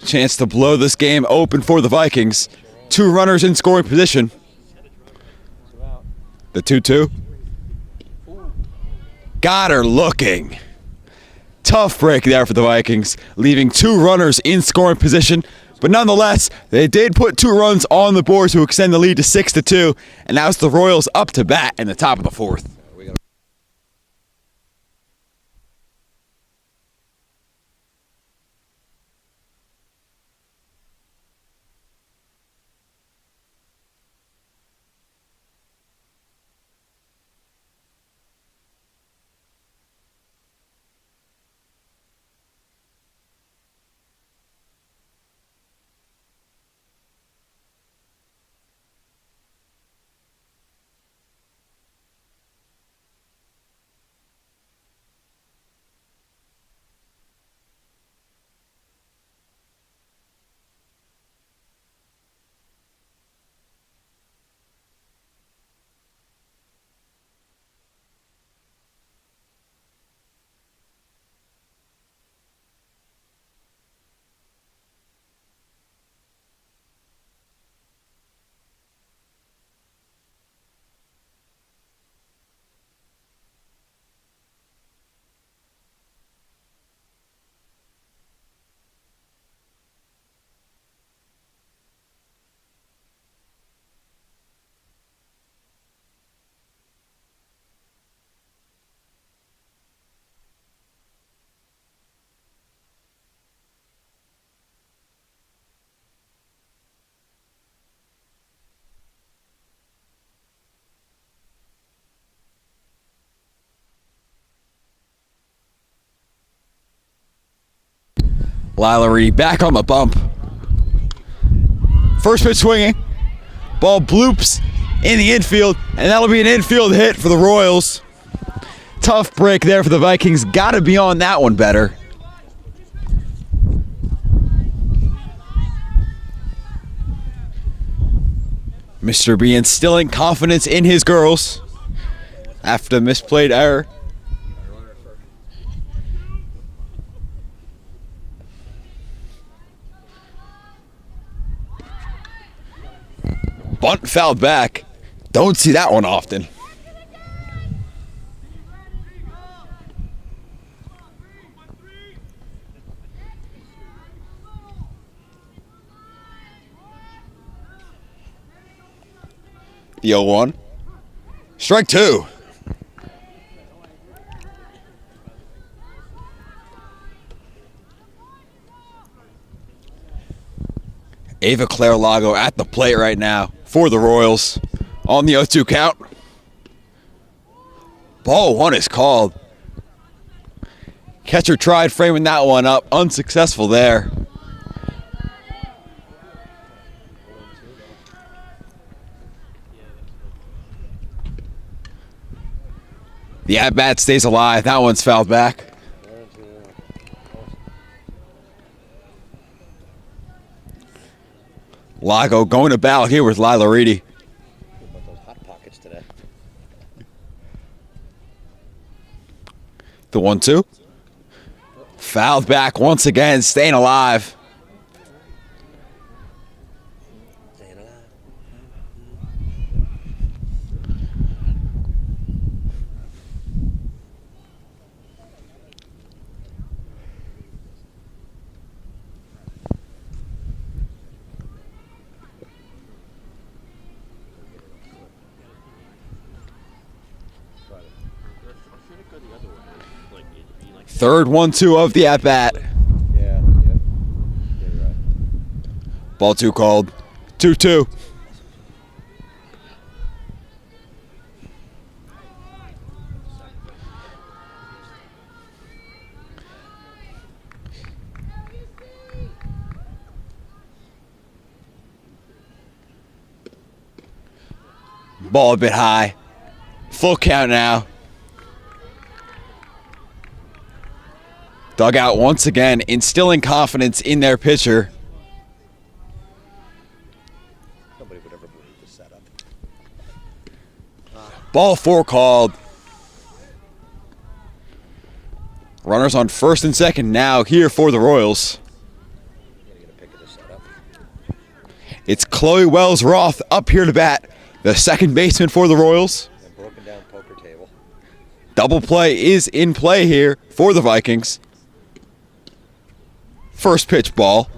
Chance to blow this game open for the Vikings. 2 runners in scoring position. The 2-2. Got her looking. Tough break there for the Vikings, leaving 2 runners in scoring position. But nonetheless, they did put 2 runs on the board to extend the lead to 6-2. And now it's the Royals up to bat in the top of the 4th. Lallery back on the bump. First pitch swinging. Ball bloops in the infield, and that'll be an infield hit for the Royals. Tough break there for the Vikings. Got to be on that one better. Mr. B instilling confidence in his girls after the misplayed error. Bunt fouled back. Don't see that one often. The 0-1. Strike two. Ava Claire Lago at the plate right now for the Royals on the 0-2 count. Ball one is called. Catcher tried framing that one up, unsuccessful there. The at-bat stays alive. That one's fouled back. Lago going to battle here with Lila Reedy. The 1-2. Fouled back once again, staying alive. Third 1-2 of the at-bat. Yeah. Ball two called. 2-2. Ball a bit high. Full count now. Dugout once again instilling confidence in their pitcher. Nobody would ever believe this setup. Ball four called. Runners on first and second now here for the Royals. It's Chloe Wells Roth up here to bat, the second baseman for the Royals. Broken down poker table. Double play is in play here for the Vikings. First pitch ball.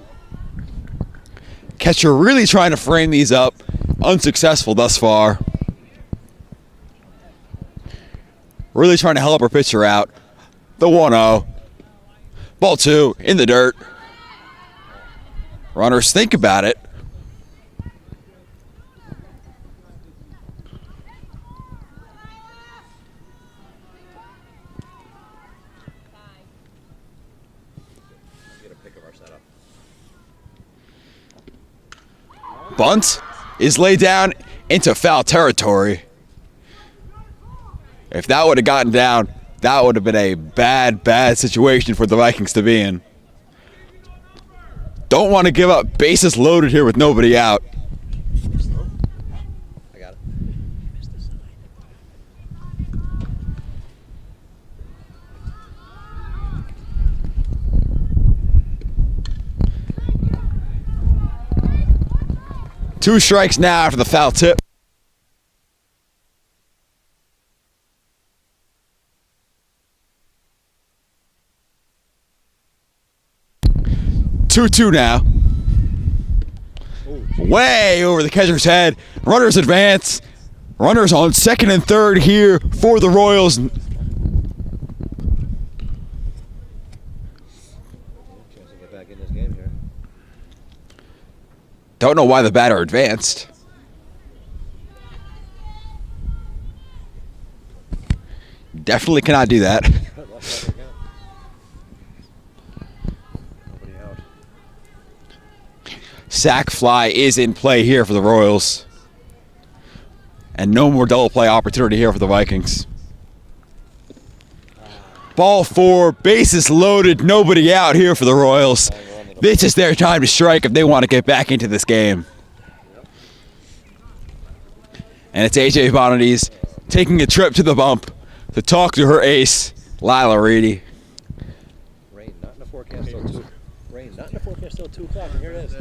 Catcher really trying to frame these up. Unsuccessful thus far. Really trying to help her pitcher out. The 1-0. Ball two in the dirt. Runners think about it. Bunt is laid down into foul territory. If that would have gotten down, that would have been a bad situation for the Vikings to be in. Don't want to give up bases loaded here with nobody out. I got it. 2 strikes now after the foul tip. Two now. Way over the catcher's head. Runners advance. Runners on second and third here for the Royals. Chance to get back in this game here. Don't know why the batter advanced. Definitely cannot do that. Nobody out. Sack fly is in play here for the Royals. And no more double play opportunity here for the Vikings. Ball 4, bases loaded, nobody out here for the Royals. This is their time to strike if they want to get back into this game. And it's AJ Bonadies taking a trip to the bump to talk to her ace, Lila Reedy. Rain not in the forecast till 2. Rain not in the forecast till 2 o'clock. And here it is.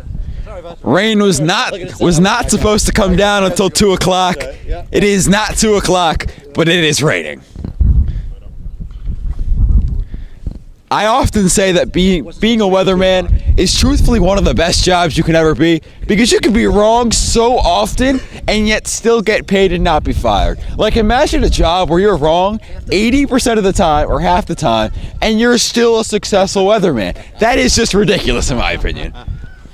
Sorry, bud. Rain was not supposed to come down until 2 o'clock. It is not 2 o'clock, but it is raining. I often say that being a weatherman is truthfully one of the best jobs you can ever be, because you can be wrong so often and yet still get paid and not be fired. Like, imagine a job where you're wrong 80% of the time or half the time and you're still a successful weatherman. That is just ridiculous in my opinion.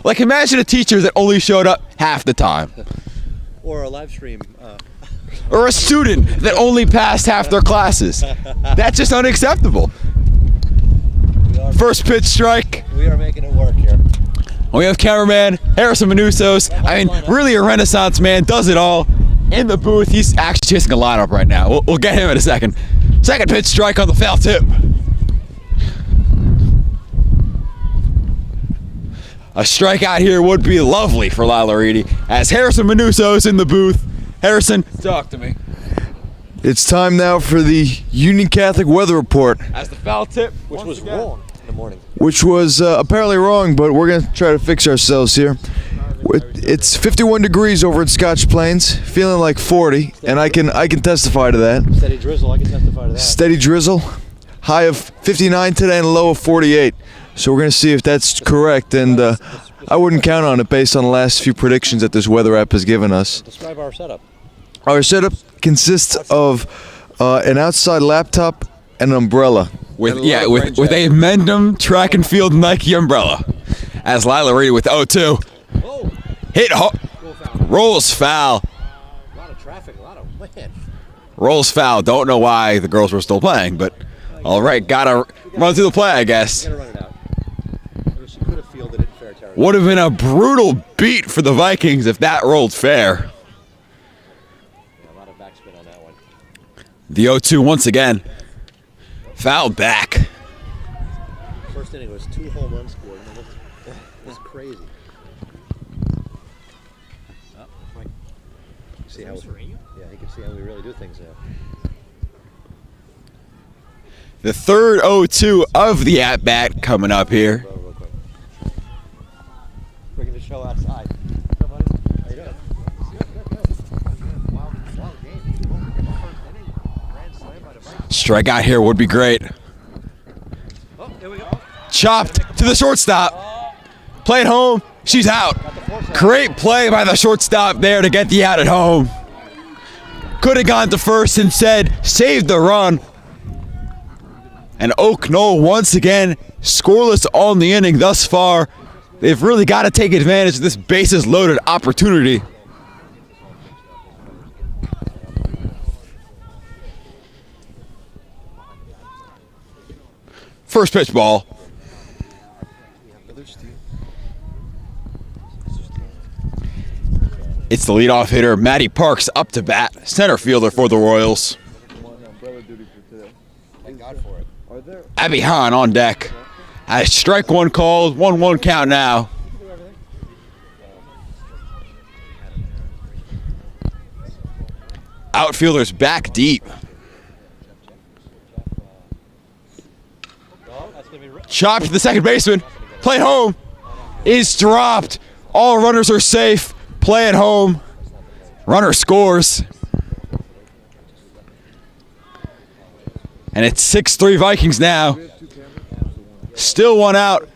Like, imagine a teacher that only showed up half the time. Or a live stream. Or a student that only passed half their classes. That's just unacceptable. First pitch strike. We are making it work here. We have cameraman Harrison Manusos. I mean, really a renaissance man, does it all. In the booth, he's actually chasing a lineup right now. We'll get him in a second. Second pitch strike on the foul tip. A strikeout here would be lovely for Lila Reedy, as Harrison Manusos in the booth. Harrison, talk to me. It's time now for the Union Catholic Weather Report, As the foul tip, Which was wrong in the morning. which was apparently wrong, but we're going to try to fix ourselves here. It's 51 degrees over at Scotch Plains, feeling like 40, and I can testify to that. Steady drizzle. I can testify to that. Steady drizzle, high of 59 today and a low of 48. So we're going to see if that's correct, and I wouldn't count on it based on the last few predictions that this weather app has given us. Describe our setup. Our setup consists of an outside laptop and an umbrella. with a Mendham track and field Nike umbrella. As Lila Reedy with 0-2. Hit rolls foul. A lot of traffic. A lot of wind. Rolls foul. Don't know why the girls were still playing, but all right, gotta run through the play, I guess. Gotta run it out. I mean, she could have fielded it in fair territory. Would have been a brutal beat for the Vikings if that rolled fair. Yeah, a lot of backspin on that one. The 0-2 once again. Foul back. First inning was 2 home runs scored. And it was crazy. See how? Yeah, he can see how we really do things now. The third 0-2 of the at-bat coming up here. Real quick. Bringing the show outside. How you doing? Good. Wild game. First inning, grand slam by the Vikings. Strikeout here would be great. Oh, there we go. Chopped to the shortstop. Play it home. She's out. Great play by the shortstop there to get the out at home. Could have gone to first, instead saved the run. And Knoll once again scoreless on the inning thus far. They've really got to take advantage of this bases loaded opportunity. First pitch ball. It's the leadoff hitter, Maddie Parks, up to bat, center fielder for the Royals. Thank God for it. Abby Hahn on deck. Has strike one called, 1-1 count now. Outfielders back deep. Chopped to the second baseman. Play home. Is dropped. All runners are safe. Play at home. Runner scores. And it's 6-3 Vikings now. Still one out.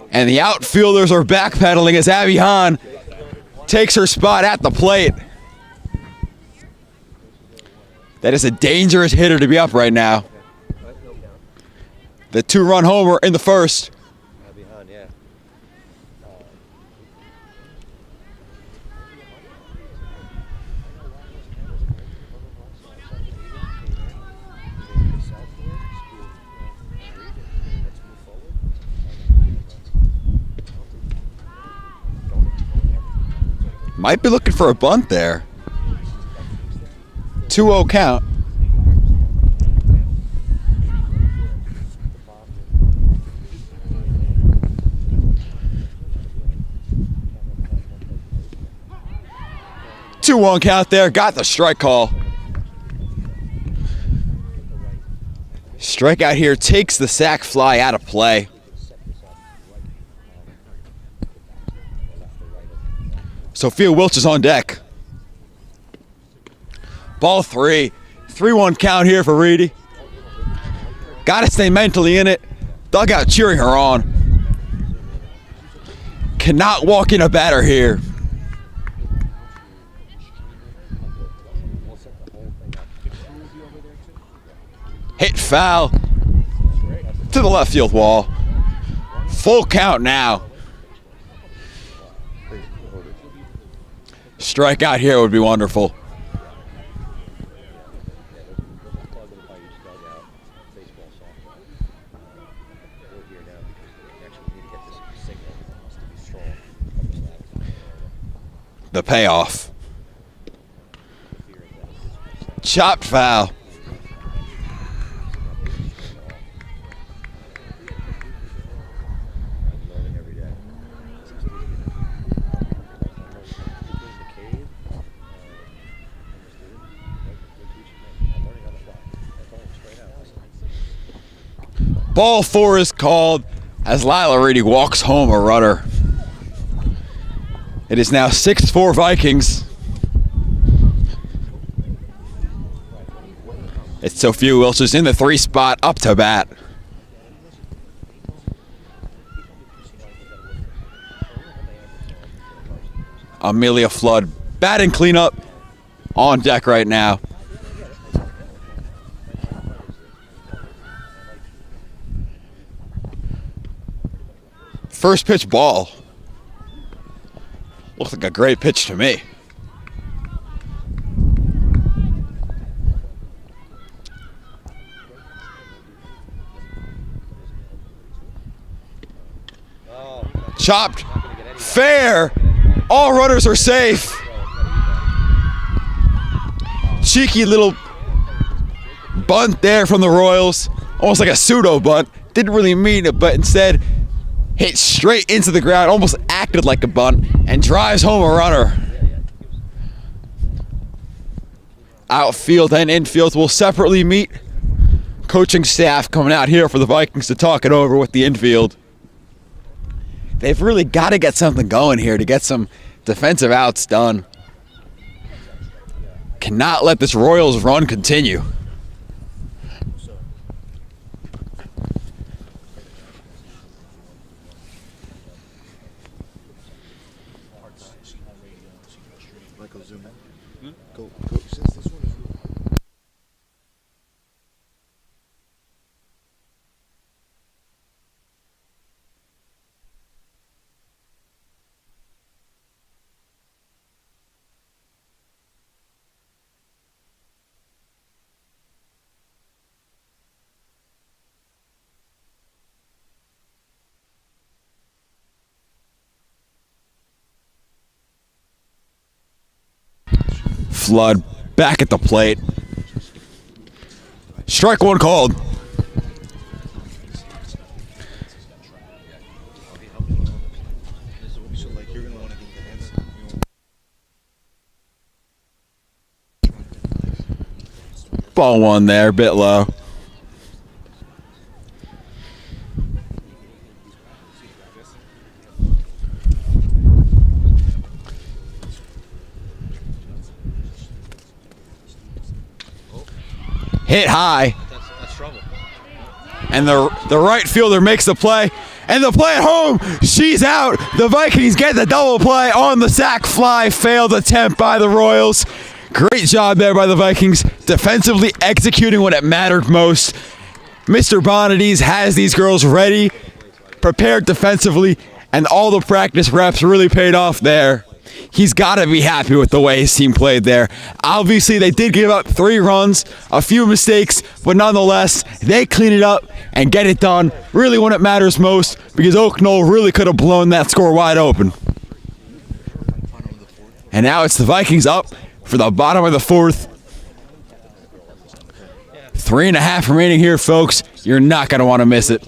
And the outfielders are backpedaling as Abby Hahn takes her spot at the plate. That is a dangerous hitter to be up right now. The 2-run homer in the first. Behind, yeah. Might be looking for a bunt there. 2-0 count. 2-1 count there. Got the strike call. Strikeout here takes the sac fly out of play. Sophia Wilch is on deck. Ball 3. 3-1 count here for Reedy. Got to stay mentally in it. Dugout cheering her on. Cannot walk in a batter here. Hit foul to the left field wall. Full count now. Strikeout here would be wonderful. The payoff. Chopped foul. Ball 4 is called as Lila Reedy walks home a runner. It is now 6-4 Vikings. It's Sophia Wilch in the 3 spot up to bat. Amelia Flood batting cleanup on deck right now. First pitch ball. Looks like a great pitch to me. Chopped. Fair. All runners are safe. Cheeky little bunt there from the Royals. Almost like a pseudo bunt. Didn't really mean it, but instead hit straight into the ground, almost acted like a bunt, and drives home a runner. Outfield and infield will separately meet. Coaching staff coming out here for the Vikings to talk it over with the infield. They've really got to get something going here to get some defensive outs done. Cannot let this Royals run continue. Flood back at the plate. Strike 1 called. Ball 1 there, bit low. Hit high. That's trouble. And the right fielder makes the play. And the play at home, she's out. The Vikings get the double play on the sac fly. Failed attempt by the Royals. Great job there by the Vikings, defensively executing when it mattered most. Mr. Bonadies has these girls ready, prepared defensively, and all the practice reps really paid off there. He's got to be happy with the way his team played there. Obviously, they did give up 3 runs, a few mistakes, but nonetheless, they clean it up and get it done really when it matters most, because Knoll really could have blown that score wide open. And now it's the Vikings up for the bottom of the 4th. 3.5 remaining here, folks. You're not going to want to miss it.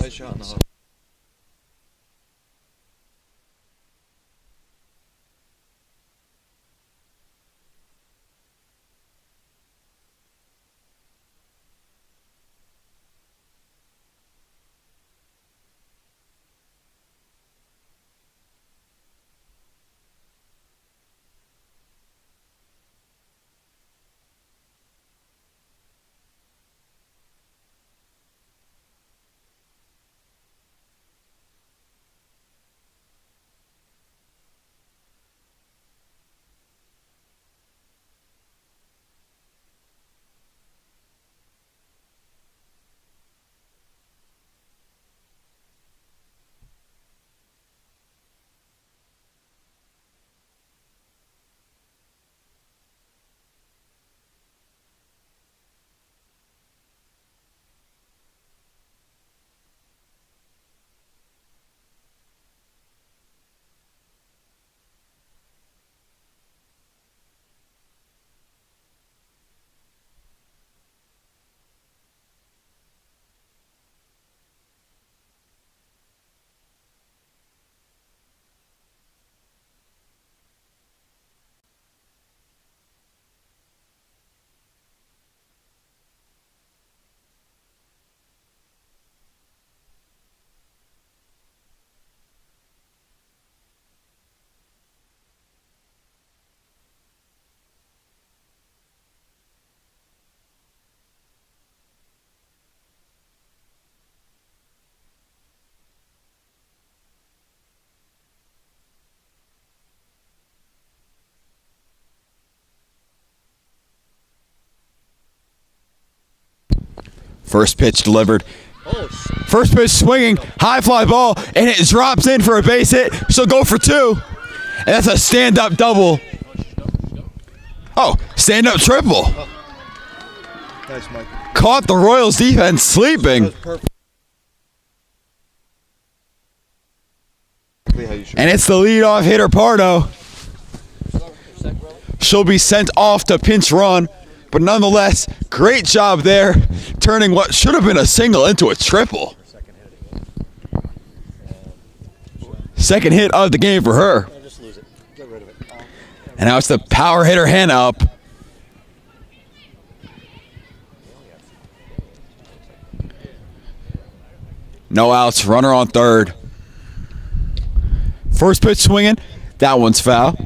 First pitch delivered. First pitch swinging, high fly ball, and it drops in for a base hit. She'll go for 2. And that's a stand-up double. Oh, stand-up triple. Caught the Royals defense sleeping. And it's the leadoff hitter, Pardo. She'll be sent off to pinch run, but nonetheless, great job there, turning what should have been a single into a triple. Second hit of the game for her. And now it's the power hitter, Hannah, up. No outs, runner on third. First pitch swinging, that one's foul.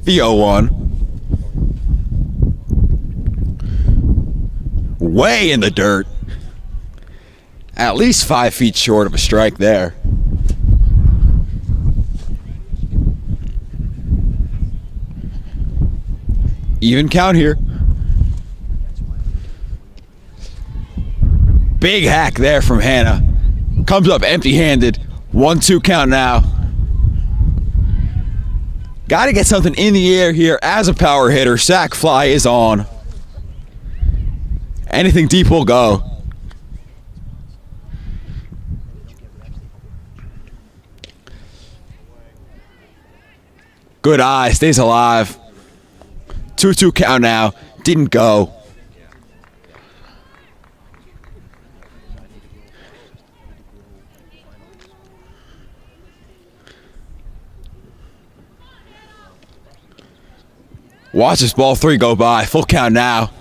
The 0-1. Way in the dirt. At least 5 feet short of a strike there. Even count here. Big hack there from Hannah. Comes up empty-handed. 1-2 count now. Got to get something in the air here as a power hitter. Sack fly is on. Anything deep will go. Good eye, stays alive. 2-2 count now. Didn't go. Watch this ball 3 go by. Full count now.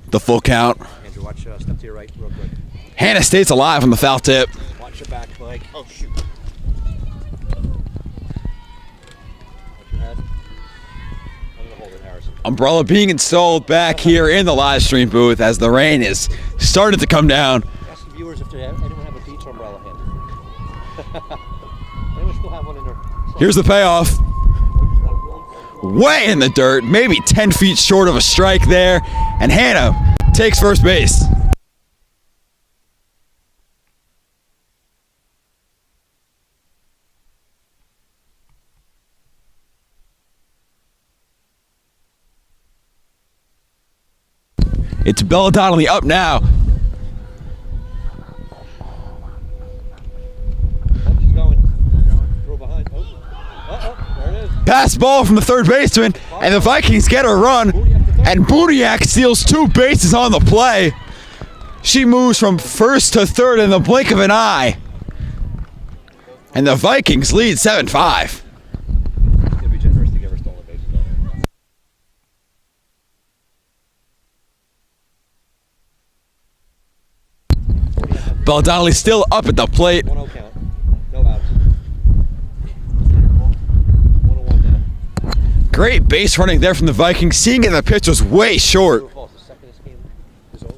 The full count. Andrew, watch step to your right real quick. Hannah stays alive on the foul tip. Watch your back, Mike. Oh, shoot. Watch your head. I'm going to hold it, Harrison. Umbrella being installed back here in the live stream booth as the rain is starting to come down. Ask the viewers if anyone have a beach umbrella handy. Anyone still have one in there? Here's the payoff. Way in the dirt, maybe 10 feet short of a strike there, and Hannah takes first base. It's Bella Donnelly up now. She's going. Throw behind. Oh, there it is. Pass ball from the third baseman, and the Vikings get a run, and Buniak steals 2 bases on the play. She moves from first to third in the blink of an eye. And the Vikings lead 7-5. It'd be generous to give her stolen bases. Bella Donnelly still up at the plate. 1-0 count. No outs. 1-1 now. Great base running there from the Vikings, seeing it the pitch was way short. The second this game is over.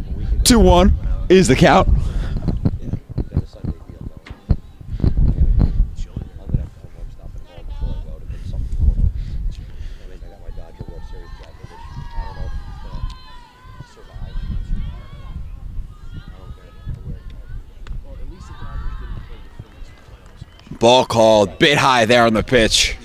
Yeah. 2-1 is the count. Ball called, bit high there on the pitch.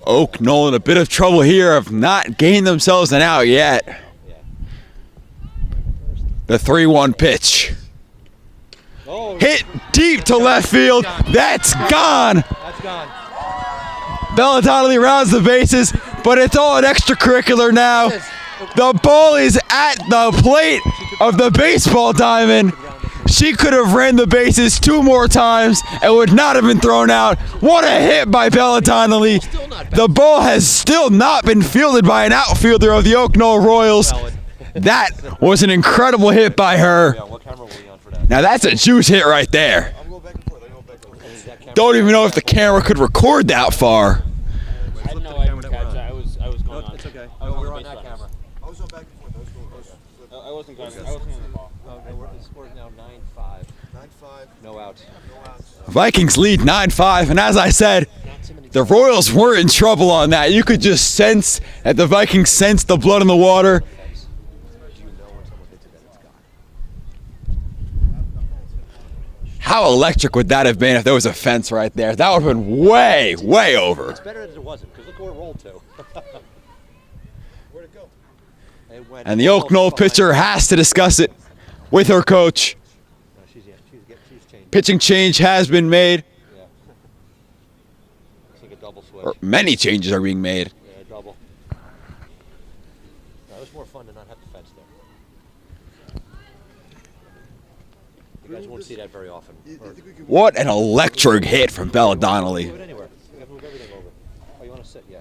Oak Knoll in a bit of trouble here, have not gained themselves an out yet. The 3-1 pitch. Hit deep to left field. That's gone. That's gone. Bella Donnelly rounds the bases, but it's all an extracurricular now. The ball is at the plate of the baseball diamond, She could have ran the bases 2 more times and would not have been thrown out. What a hit by Bella Donnelly. The ball has still not been fielded by an outfielder of the Oak Knoll Royals. That was an incredible hit by her. Now that's a juice hit right there. Don't even know if the camera could record that far. I had no idea to catch that. I was going on. It's okay. I was We're on on that camera. I was on back and forth. I wasn't going. I wasn't on the ball. Okay, the score is now 9-5. 9-5. No outs. Vikings lead 9-5, and as I said, the Royals were in trouble on that. You could just sense that the Vikings sensed the blood in the water. How electric would that have been if there was a fence right there? That would have been way, way over. It's better that it wasn't, because look where it rolled to. Where'd it go? It went And the Oak Knoll pitcher has to discuss it with her coach. No, she's changed. Pitching change has been made, Yeah. It's like a double switch. or many changes are being made. Yeah, double. No, it was more fun to not have the fence there. You guys won't see that very often. What an electric hit from Bella Donnelly. Move it anywhere. We gotta move everything over. Oh, you want to sit? Yeah.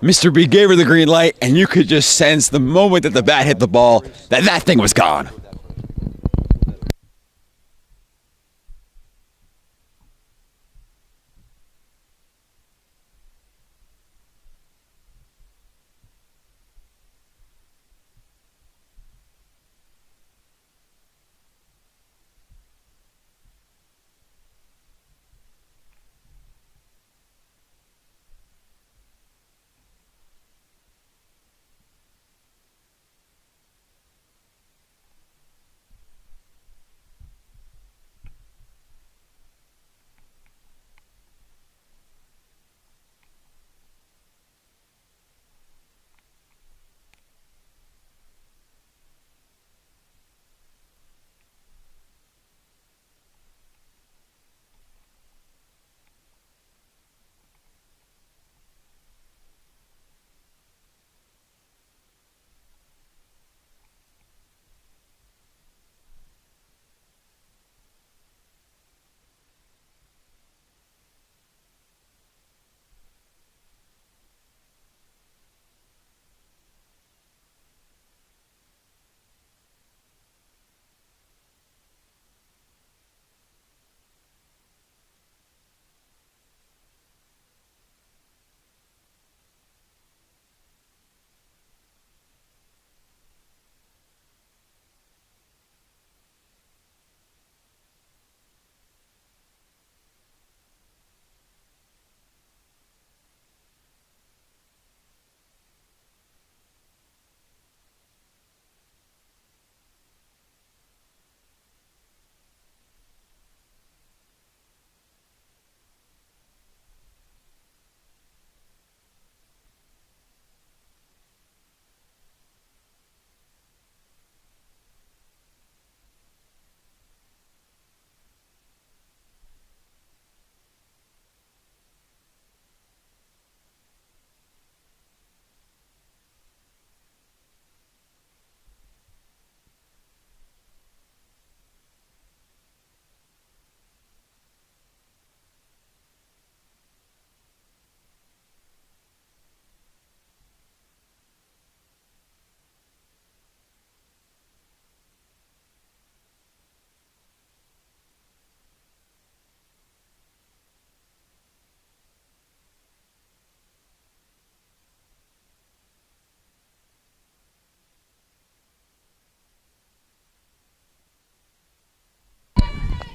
Mr. B gave her the green light, and you could just sense the moment that the bat hit the ball that that thing was gone.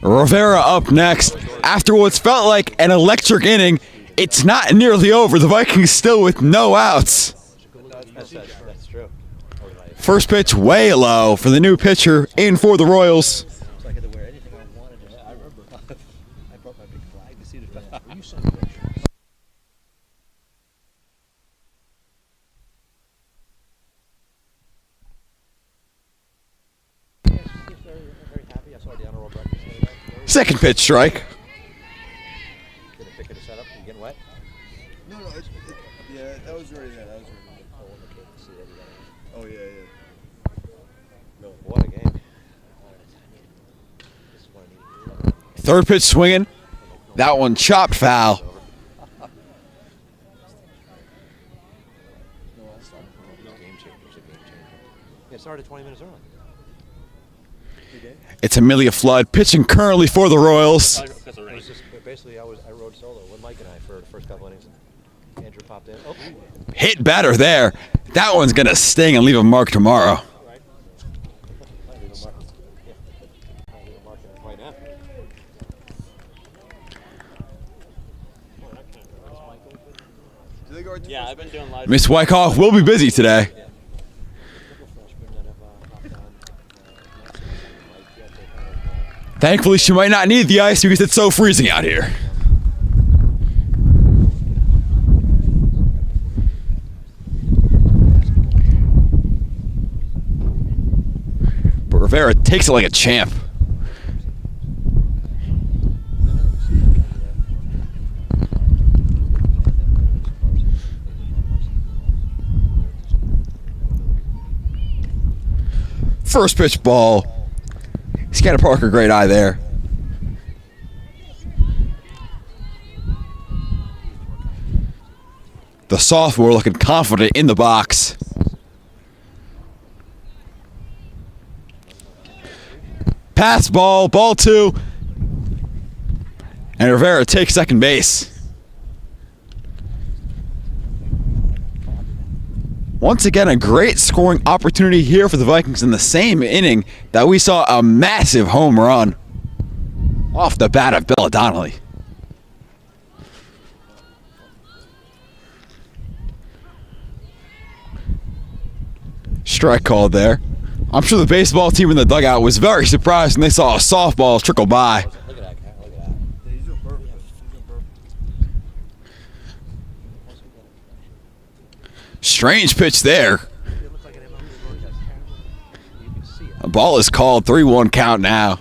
Rivera up next. After what's felt like an electric inning, it's not nearly over. The Vikings still with no outs. That's true. First pitch way low for the new pitcher in for the Royals. So I could wear anything I wanted. I remember. I brought my big flag to see the. You sent me pictures. Very happy. I saw the honorable breakfast. Second pitch strike. Did it pick it set up? You getting wet? No, yeah, that was already there. Oh, yeah. No, what a game. Third pitch swinging. That one chopped foul. Yeah, started 20 minutes early. It's Amelia Flood pitching currently for the Royals. Basically, I rode solo with Mike and I for the first couple innings. Andrew popped in. Oh. Hit batter there. That one's going to sting and leave a mark tomorrow. Yeah, I've been doing live. Miss Wyckoff will be busy today. Thankfully, she might not need the ice because it's so freezing out here. But Rivera takes it like a champ. First pitch ball. Scanner Parker, great eye there. The sophomore looking confident in the box. Pass ball, ball two. And Rivera takes second base. Once again, a great scoring opportunity here for the Vikings in the same inning that we saw a massive home run off the bat of Bella Donnelly. Strike called there. I'm sure the baseball team in the dugout was very surprised when they saw a softball trickle by. Strange pitch there. A ball is called. 3-1 count now.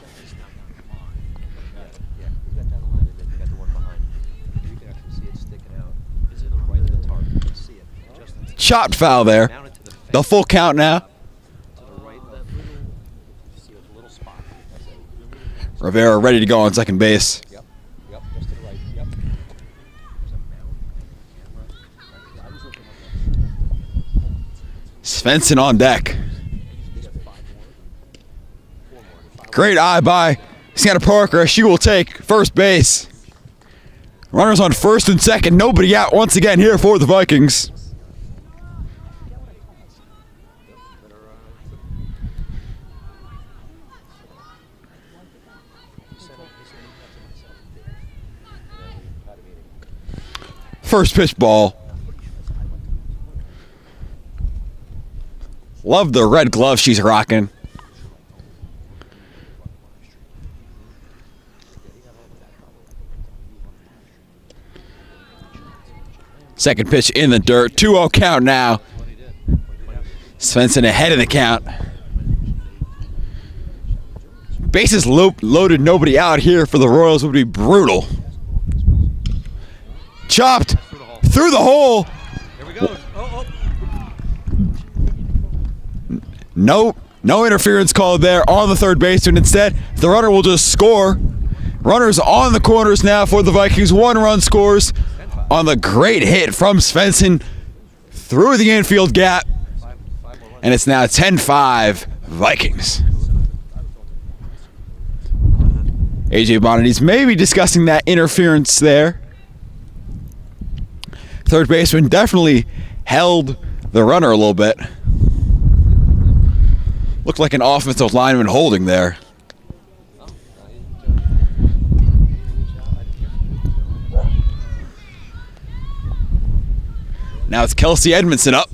Chopped foul there. The full count now. Rivera ready to go on second base. Svensson on deck. Great eye by Santa Parker. She will take first base. Runners on first and second. Nobody out once again here for the Vikings. First pitch ball. Love the red glove she's rocking. Second pitch in the dirt. 2-0 count now. Svensson ahead of the count. Bases loaded, nobody out here for the Royals would be brutal. Chopped through the hole. Here we go. No interference called there on the third baseman. Instead, the runner will just score. Runners on the corners now for the Vikings. 1 run scores on the great hit from Svensson through the infield gap. And it's now 10-5 Vikings. AJ Bonnity's maybe discussing that interference there. Third baseman definitely held the runner a little bit. Looked like an offensive lineman holding there. Now it's Kelsey Edmondson up.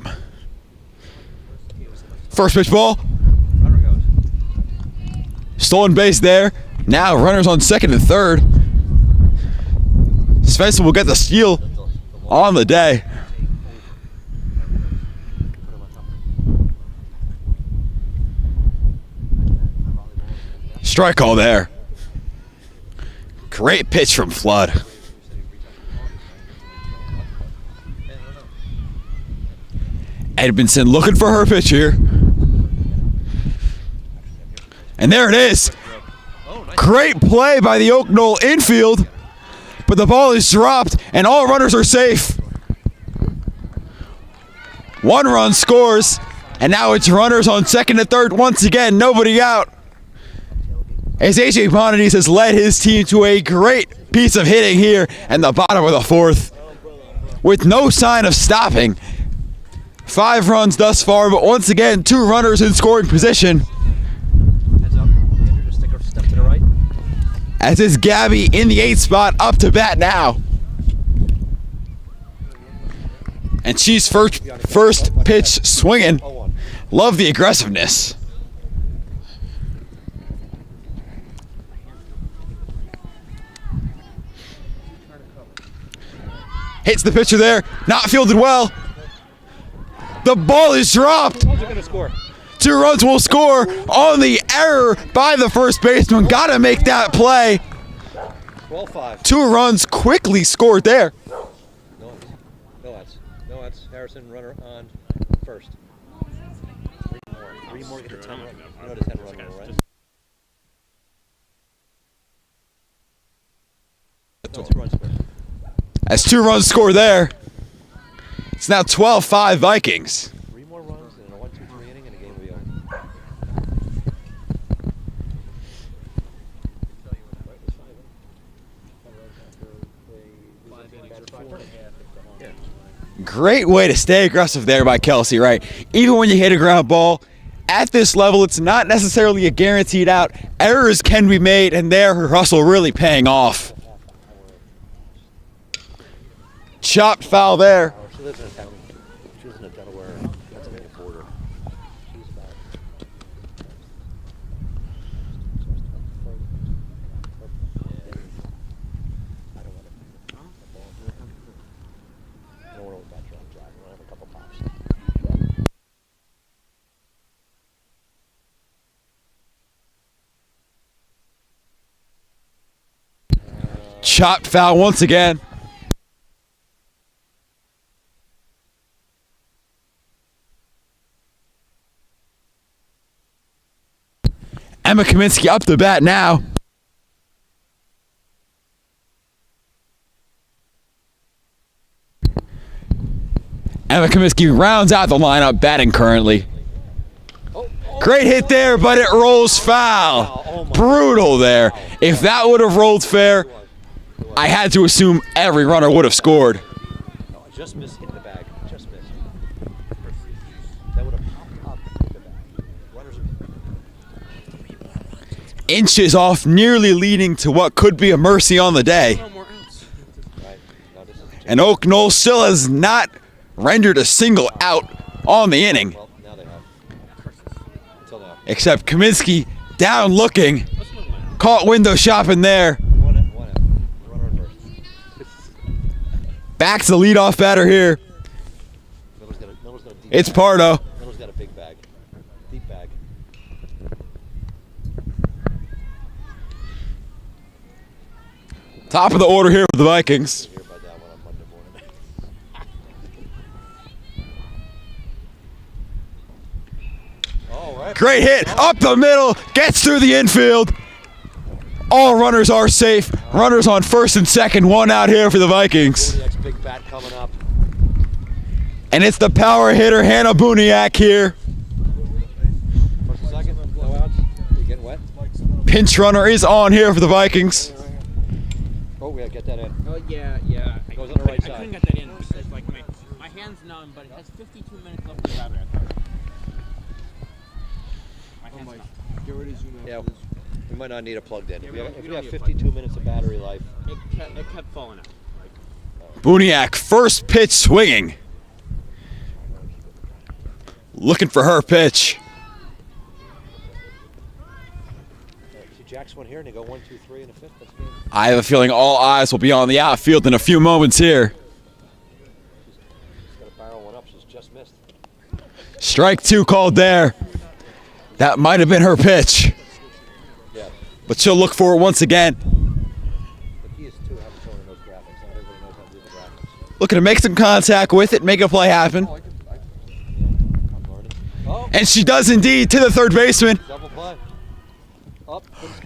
First pitch ball. Stolen base there. Now runners on second and third. Svensson will get the steal on the day. Strike call there. Great pitch from Flood. Edmondson looking for her pitch here. And there it is. Great play by the Oak Knoll infield, but the ball is dropped and all runners are safe. 1 run scores, and now it's runners on second and third once again, nobody out. As AJ Bonadise has led his team to a great piece of hitting here in the bottom of the 4th, with no sign of stopping. 5 runs thus far, but once again, 2 runners in scoring position. Heads up. Andrew, just stick a step to the right. As is Gabby in the 8th spot, up to bat now. And she's first pitch swinging. Love the aggressiveness. Hits the pitcher there, not fielded well. The ball is dropped. 2 runs will score on the error by the first baseman. Gotta make that play. 12-5. 2 runs quickly scored there. No outs. Harrison, runner on first. 3 more. Get to 10 run. You know the 10 run rule, right? 2 runs scored. As 2 runs score there, it's now 12-5 Vikings. 3 more runs in a 1-2-3 inning and a game will be over. Great way to stay aggressive there by Kelsey, right? Even when you hit a ground ball, at this level, it's not necessarily a guaranteed out. Errors can be made, and there her hustle really paying off. Chopped foul there. She lives in a town. She lives in a Delaware. That's near the border. She's about. I don't want to bet you I'm driving. I have a couple pops. Chopped foul once again. Emma Kaminsky up to bat now. Emma Kaminsky rounds out the lineup, batting currently. Great hit there, but it rolls foul. Brutal there. If that would have rolled fair, I had to assume every runner would have scored. No, I just missed hitting the bag. Just missed. That would have popped up in the bag. Runners Inches off, nearly leading to what could be a mercy on the day. right. No, this is And Oak Knoll still has not rendered a single out on the inning, well, now they have. Until now. except Kaminsky down looking, caught window shopping there. One out. Runner on first. Back to the leadoff batter here. Miller's got a deep It's bag. Pardo. Miller's got a big bag. Deep bag. Top of the order here for the Vikings. Hear about that one on Monday morning. All right. Great hit up the middle, gets through the infield. All runners are safe. Runners on first and second, 1 out here for the Vikings. Buniak's big bat coming up. And it's the power hitter Hannah Buniak here. First and second. No outs. You getting wet? Pinch runner is on here for the Vikings. Oh, yeah, get that in. Oh yeah. Goes on the right I couldn't side. get that in because like my hand's numb, but it has 52 minutes left of the battery. My hand's numb. Get ready to zoom out. Yeah, we might not need it plugged in. If you have, we if don't you have need it 52 minutes of battery life, It kept falling out. Buniak, first pitch swinging. Looking for her pitch. see Jack's one here, and they go 1, 2, 3 in the fifth. That's game. I have a feeling all eyes will be on the outfield in a few moments here. She's got a barrel one up. She's just missed. Strike 2 called there. That might have been her pitch, Yeah. but she'll look for it once again. The key is to have it shown in those graphics. Not everybody knows how to do the graphics. Looking to make some contact with it, make a play happen. I'm learning. Oh, And she does indeed to the third baseman. double play.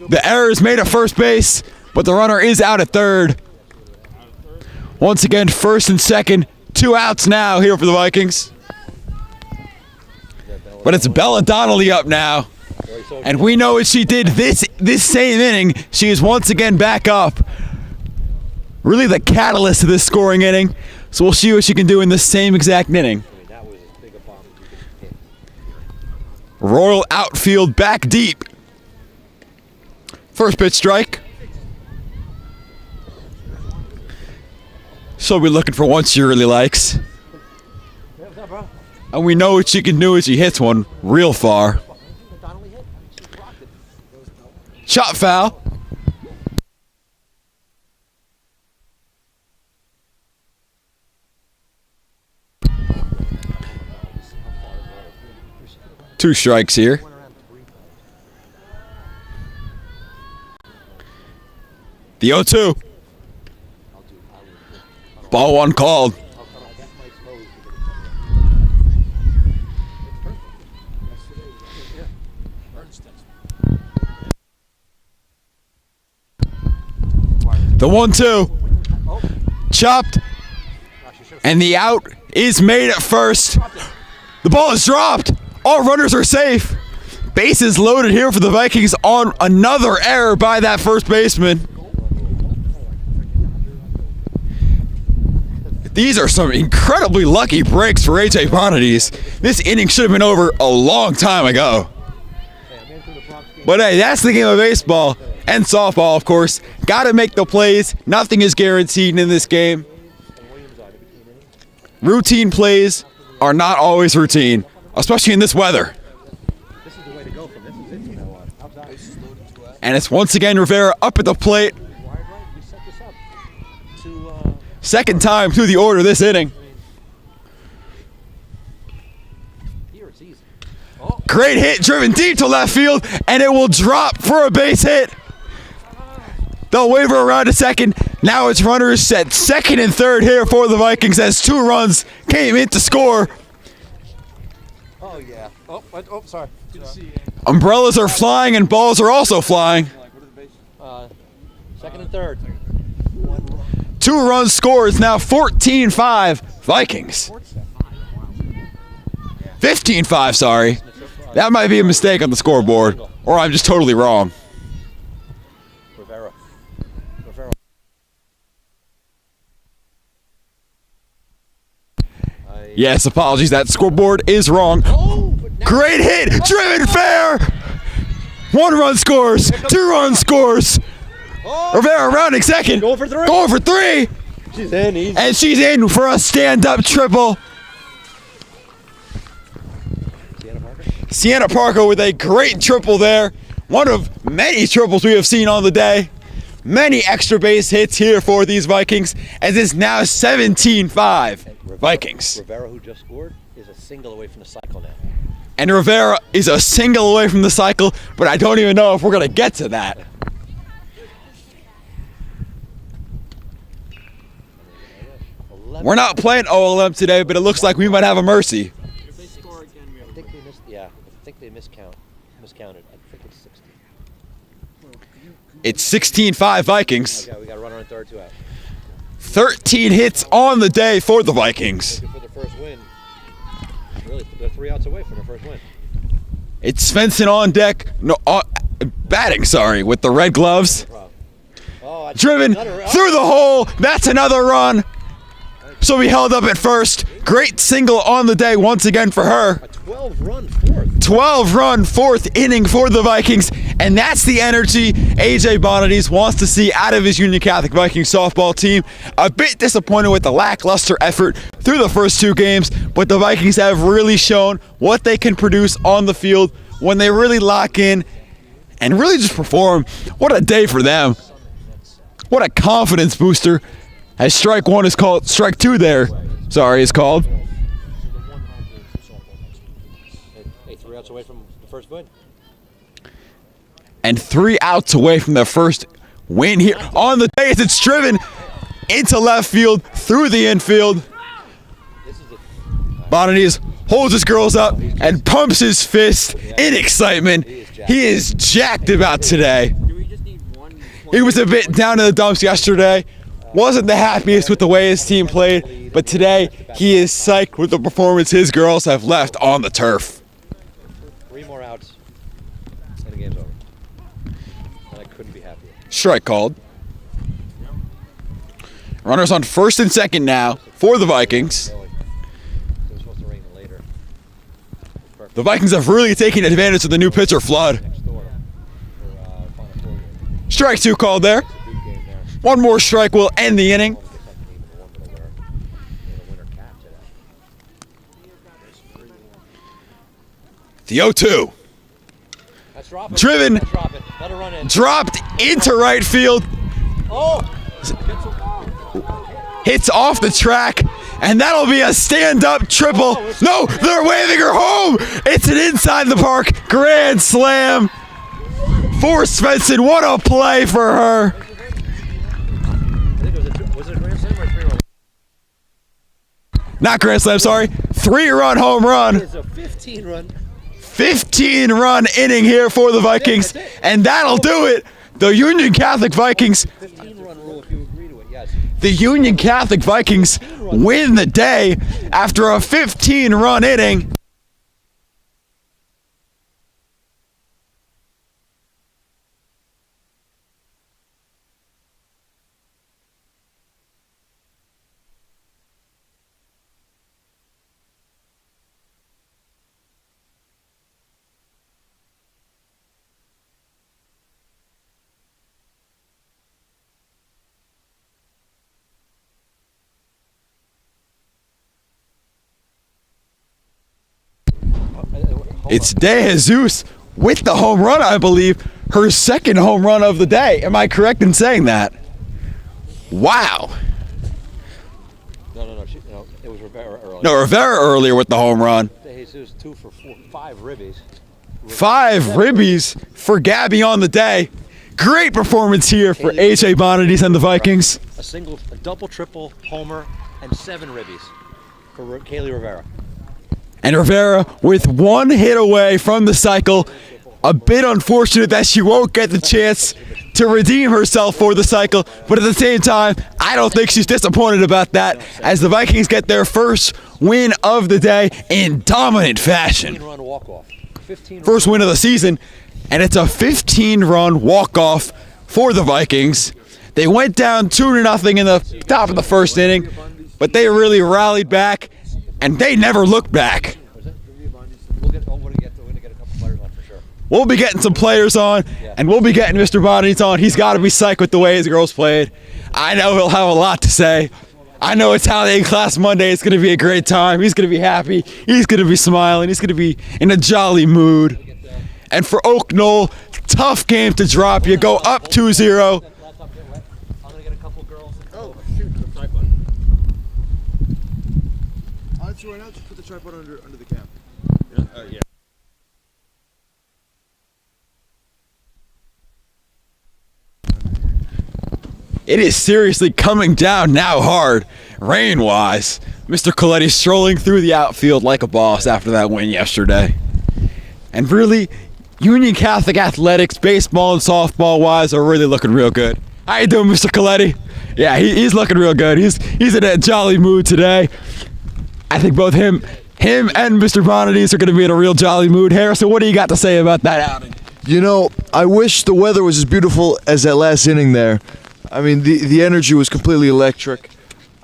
The error is made at first base, but the runner is out at third. Once again, first and second, 2 outs now here for the Vikings. But it's Bella Donnelly up now. And we know what she did this same inning. She is once again back up. Really the catalyst of this scoring inning. So we'll see what she can do in the same exact inning. Royal outfield back deep. First pitch strike. She'll be looking for one she really likes. And we know what she can do as she hits one real far. Shot foul. Two strikes here. The 0-2. Ball one called. The 1-2. Chopped. And the out is made at first. The ball is dropped. All runners are safe. Bases loaded here for the Vikings on another error by that first baseman. These are some incredibly lucky breaks for AJ Bonadies. This inning should have been over a long time ago. But hey, that's the game of baseball and softball, of course. Got to make the plays. Nothing is guaranteed in this game. Routine plays are not always routine, especially in this weather. And it's once again Rivera up at the plate. Second time through the order this inning. Great hit, driven deep to left field, and it will drop for a base hit. They'll waver around a second. Now it's runners set second and third here for the Vikings as 2 runs came in to score. Oh, yeah. Oh, sorry. Umbrellas are flying and balls are also flying. Second and third. 2 runs scores now 14-5 Vikings. 15-5, sorry. That might be a mistake on the scoreboard, or I'm just totally wrong. Rivera. Yes, apologies, that scoreboard is wrong. Great hit, driven fair. 1 run scores, 2 run scores. Rivera rounding second. Going for three. She's in. Easy. And she's in for a stand-up triple. Sienna Parker with a great triple there. One of many triples we have seen on the day. Many extra base hits here for these Vikings, as it's now 17-5 Vikings. Rivera, who just scored, is a single away from the cycle now. And Rivera is a single away from the cycle, but I don't even know if we're going to get to that. We're not playing OLM today, but it looks like we might have a mercy. I think they miscounted. I think it's 16. It's 16-5 Vikings. Okay, we got a runner on third, 2 out. 13 hits on the day for the Vikings. For the first win. Really, they're 3 outs away from their first win. It's Svensson on deck. No, batting, sorry, with the red gloves. Driven through the hole. That's another run. So we held up at first. Great single on the day once again for her. A 12-run fourth. 12-run fourth inning for the Vikings, and that's the energy AJ Bonadies wants to see out of his Union Catholic Vikings softball team. A bit disappointed with the lackluster effort through the first 2 games, but the Vikings have really shown what they can produce on the field when they really lock in and really just perform. What a day for them. What a confidence booster. As strike 1 is called, strike 2 there, sorry, is called. Hey, 3 outs away from the first win. And 3 outs away from the first win here on the day as it's driven into left field through the infield. Bonadies holds his girls up, and pumps his fist in excitement. He is jacked about today. He was a bit down in the dumps yesterday. Wasn't the happiest with the way his team played, but today he is psyched with the performance his girls have left on the turf. 3 more outs, and the game's over. And I couldn't be happier. Strike called. Runners on first and second now for the Vikings. It was supposed to rain later. The Vikings have really taken advantage of the new pitcher flood. Next door for Final Four game. Strike 2 called there. Big game there. One more strike will end the inning. Get something even warmer to wear. In a winter cap today. The 0-2. Let's drop it. Driven. Let's drop it. Let it run in. Dropped into right field. Oh! Hits off the track. And that'll be a stand-up triple. No, they're waving her home. It's an inside the park grand slam for Svensson. What a play for her. I think was it a grand slam or a 3-run? Not grand slam, sorry. 3-run home run. It's a 15-run. 15-run inning here for the Vikings. And that'll do it. The Union Catholic Vikings. 15-run rule if you agree to it, yes. The Union Catholic Vikings win the day after a 15-run inning. It's De Jesus with the home run, I believe. Her second home run of the day. Am I correct in saying that? Wow. No, it was Rivera earlier. No, Rivera earlier with the home run. De Jesus 2 for 5 ribbies. 5 ribbies for Gabby on the day. Great performance here for AJ Bonadies and the Vikings. A double, triple, homer, and 7 ribbies for Kaylee Rivera. And Rivera with 1 hit away from the cycle. A bit unfortunate that she won't get the chance to redeem herself for the cycle, but at the same time, I don't think she's disappointed about that as the Vikings get their first win of the day in dominant fashion. 15-run walk-off. First win of the season, and it's a 15-run walk-off for the Vikings. They went down 2-0 in the top of the first inning, but they really rallied back, and they never looked back. We'll be getting some players on, and we'll be getting Mr. Bonadies on. He's got to be psyched with the way his girls played. I know he'll have a lot to say. I know Italian Class Monday is going to be a great time. He's going to be happy. He's going to be smiling. He's going to be in a jolly mood. And for Oak Knoll, tough game to drop. You go up 2-0. I'm going to get a couple girls. Oh, shoot, the tripod. Honestly, right now, just put the tripod under the cam. Yeah. It is seriously coming down now hard, rain-wise. Mr. Coletti strolling through the outfield like a boss after that win yesterday. And really, Union Catholic athletics, baseball and softball-wise, are really looking real good. How you doing, Mr. Coletti? Yeah, he's looking real good. He's in a jolly mood today. I think both him and Mr. Bonadies are going to be in a real jolly mood. Harrison, what do you got to say about that outing? You know, I wish the weather was as beautiful as that last inning there. I mean, the energy was completely electric.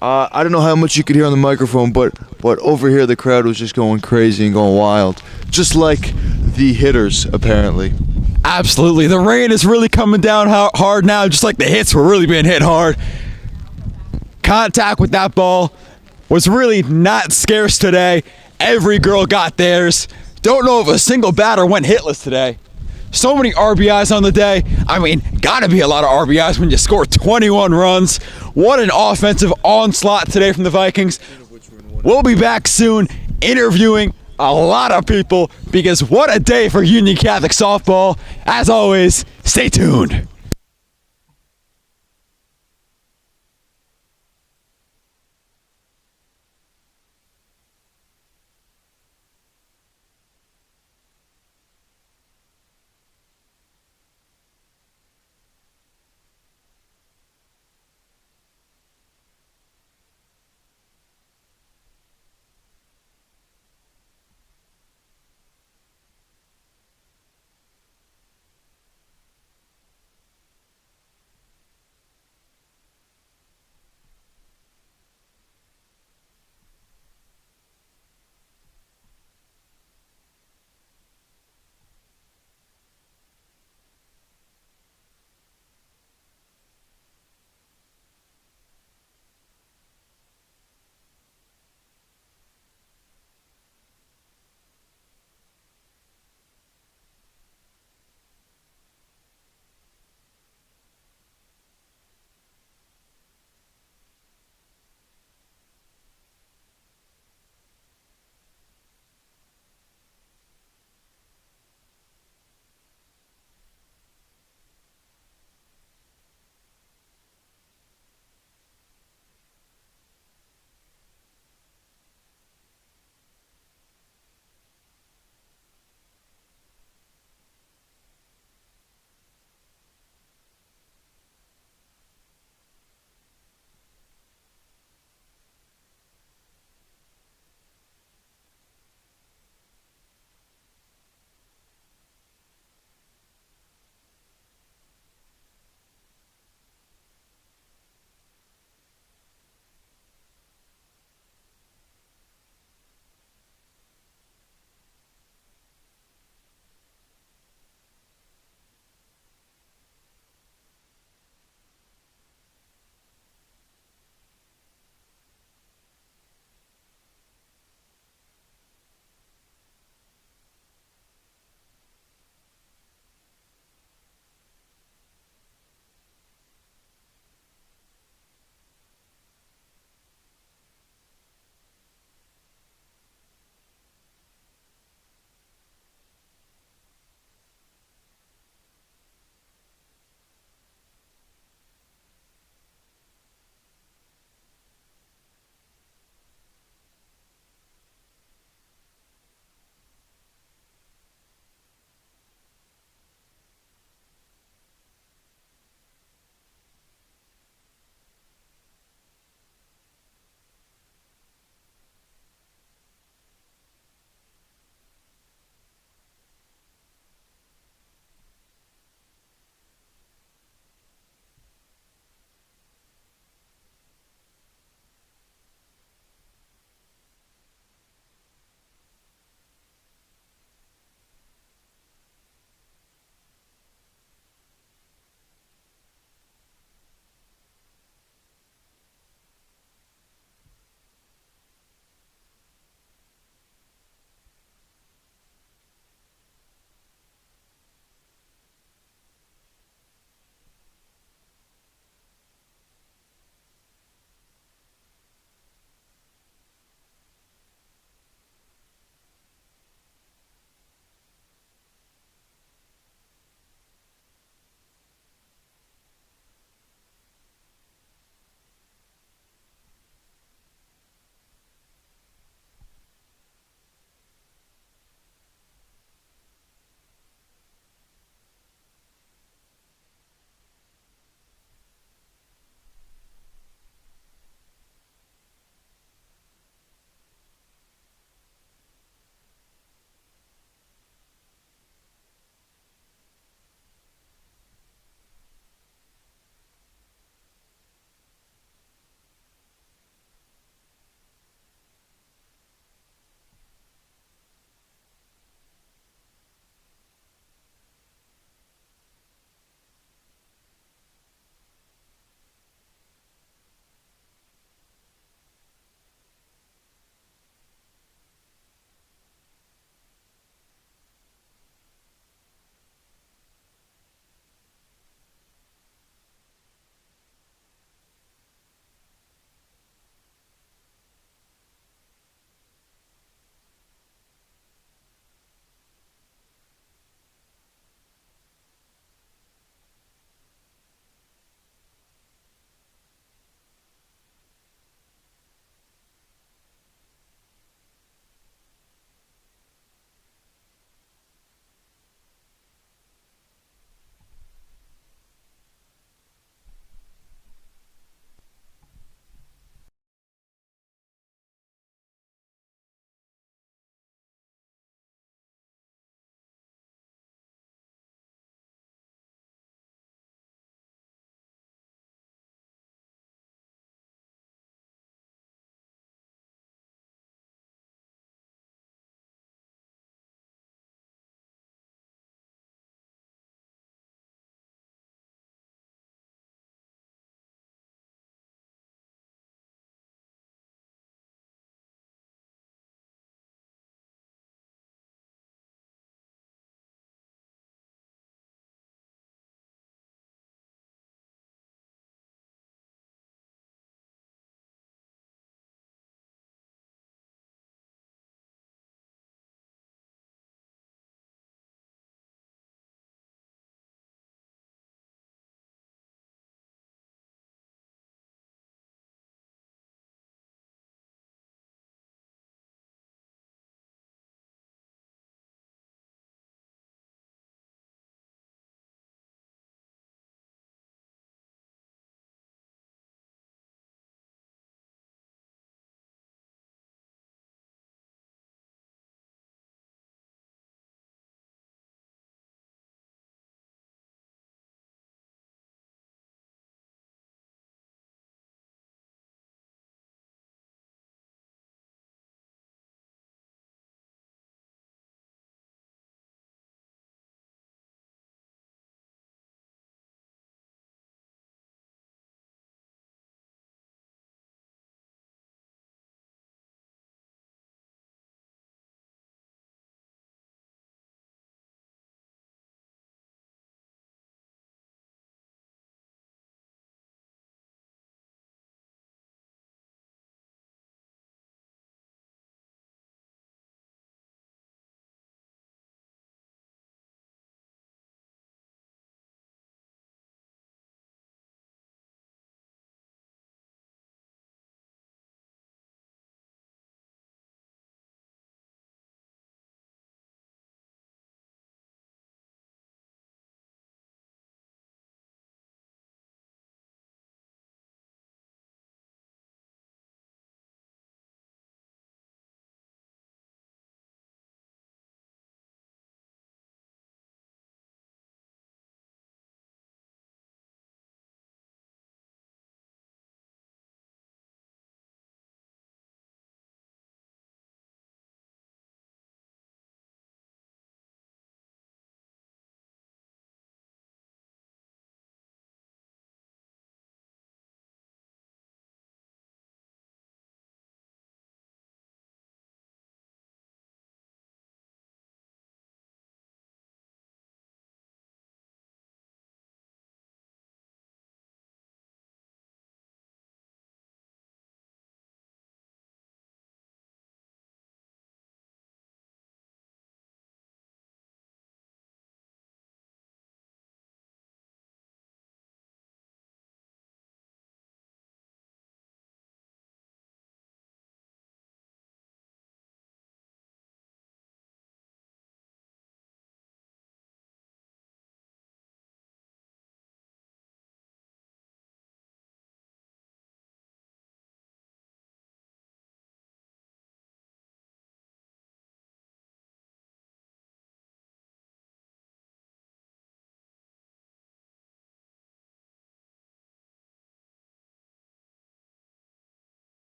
I don't know how much you could hear on the microphone, but over here the crowd was just going crazy and going wild. Just like the hitters, apparently. Absolutely. The rain is really coming down hard now, just like the hits were really being hit hard. Contact with that ball was really not scarce today. Every girl got theirs. Don't know if a single batter went hitless today. So many RBIs on the day. I mean, gotta be a lot of RBIs when you score 21 runs. What an offensive onslaught today from the Vikings. We'll be back soon interviewing a lot of people because what a day for Union Catholic softball. As always, stay tuned.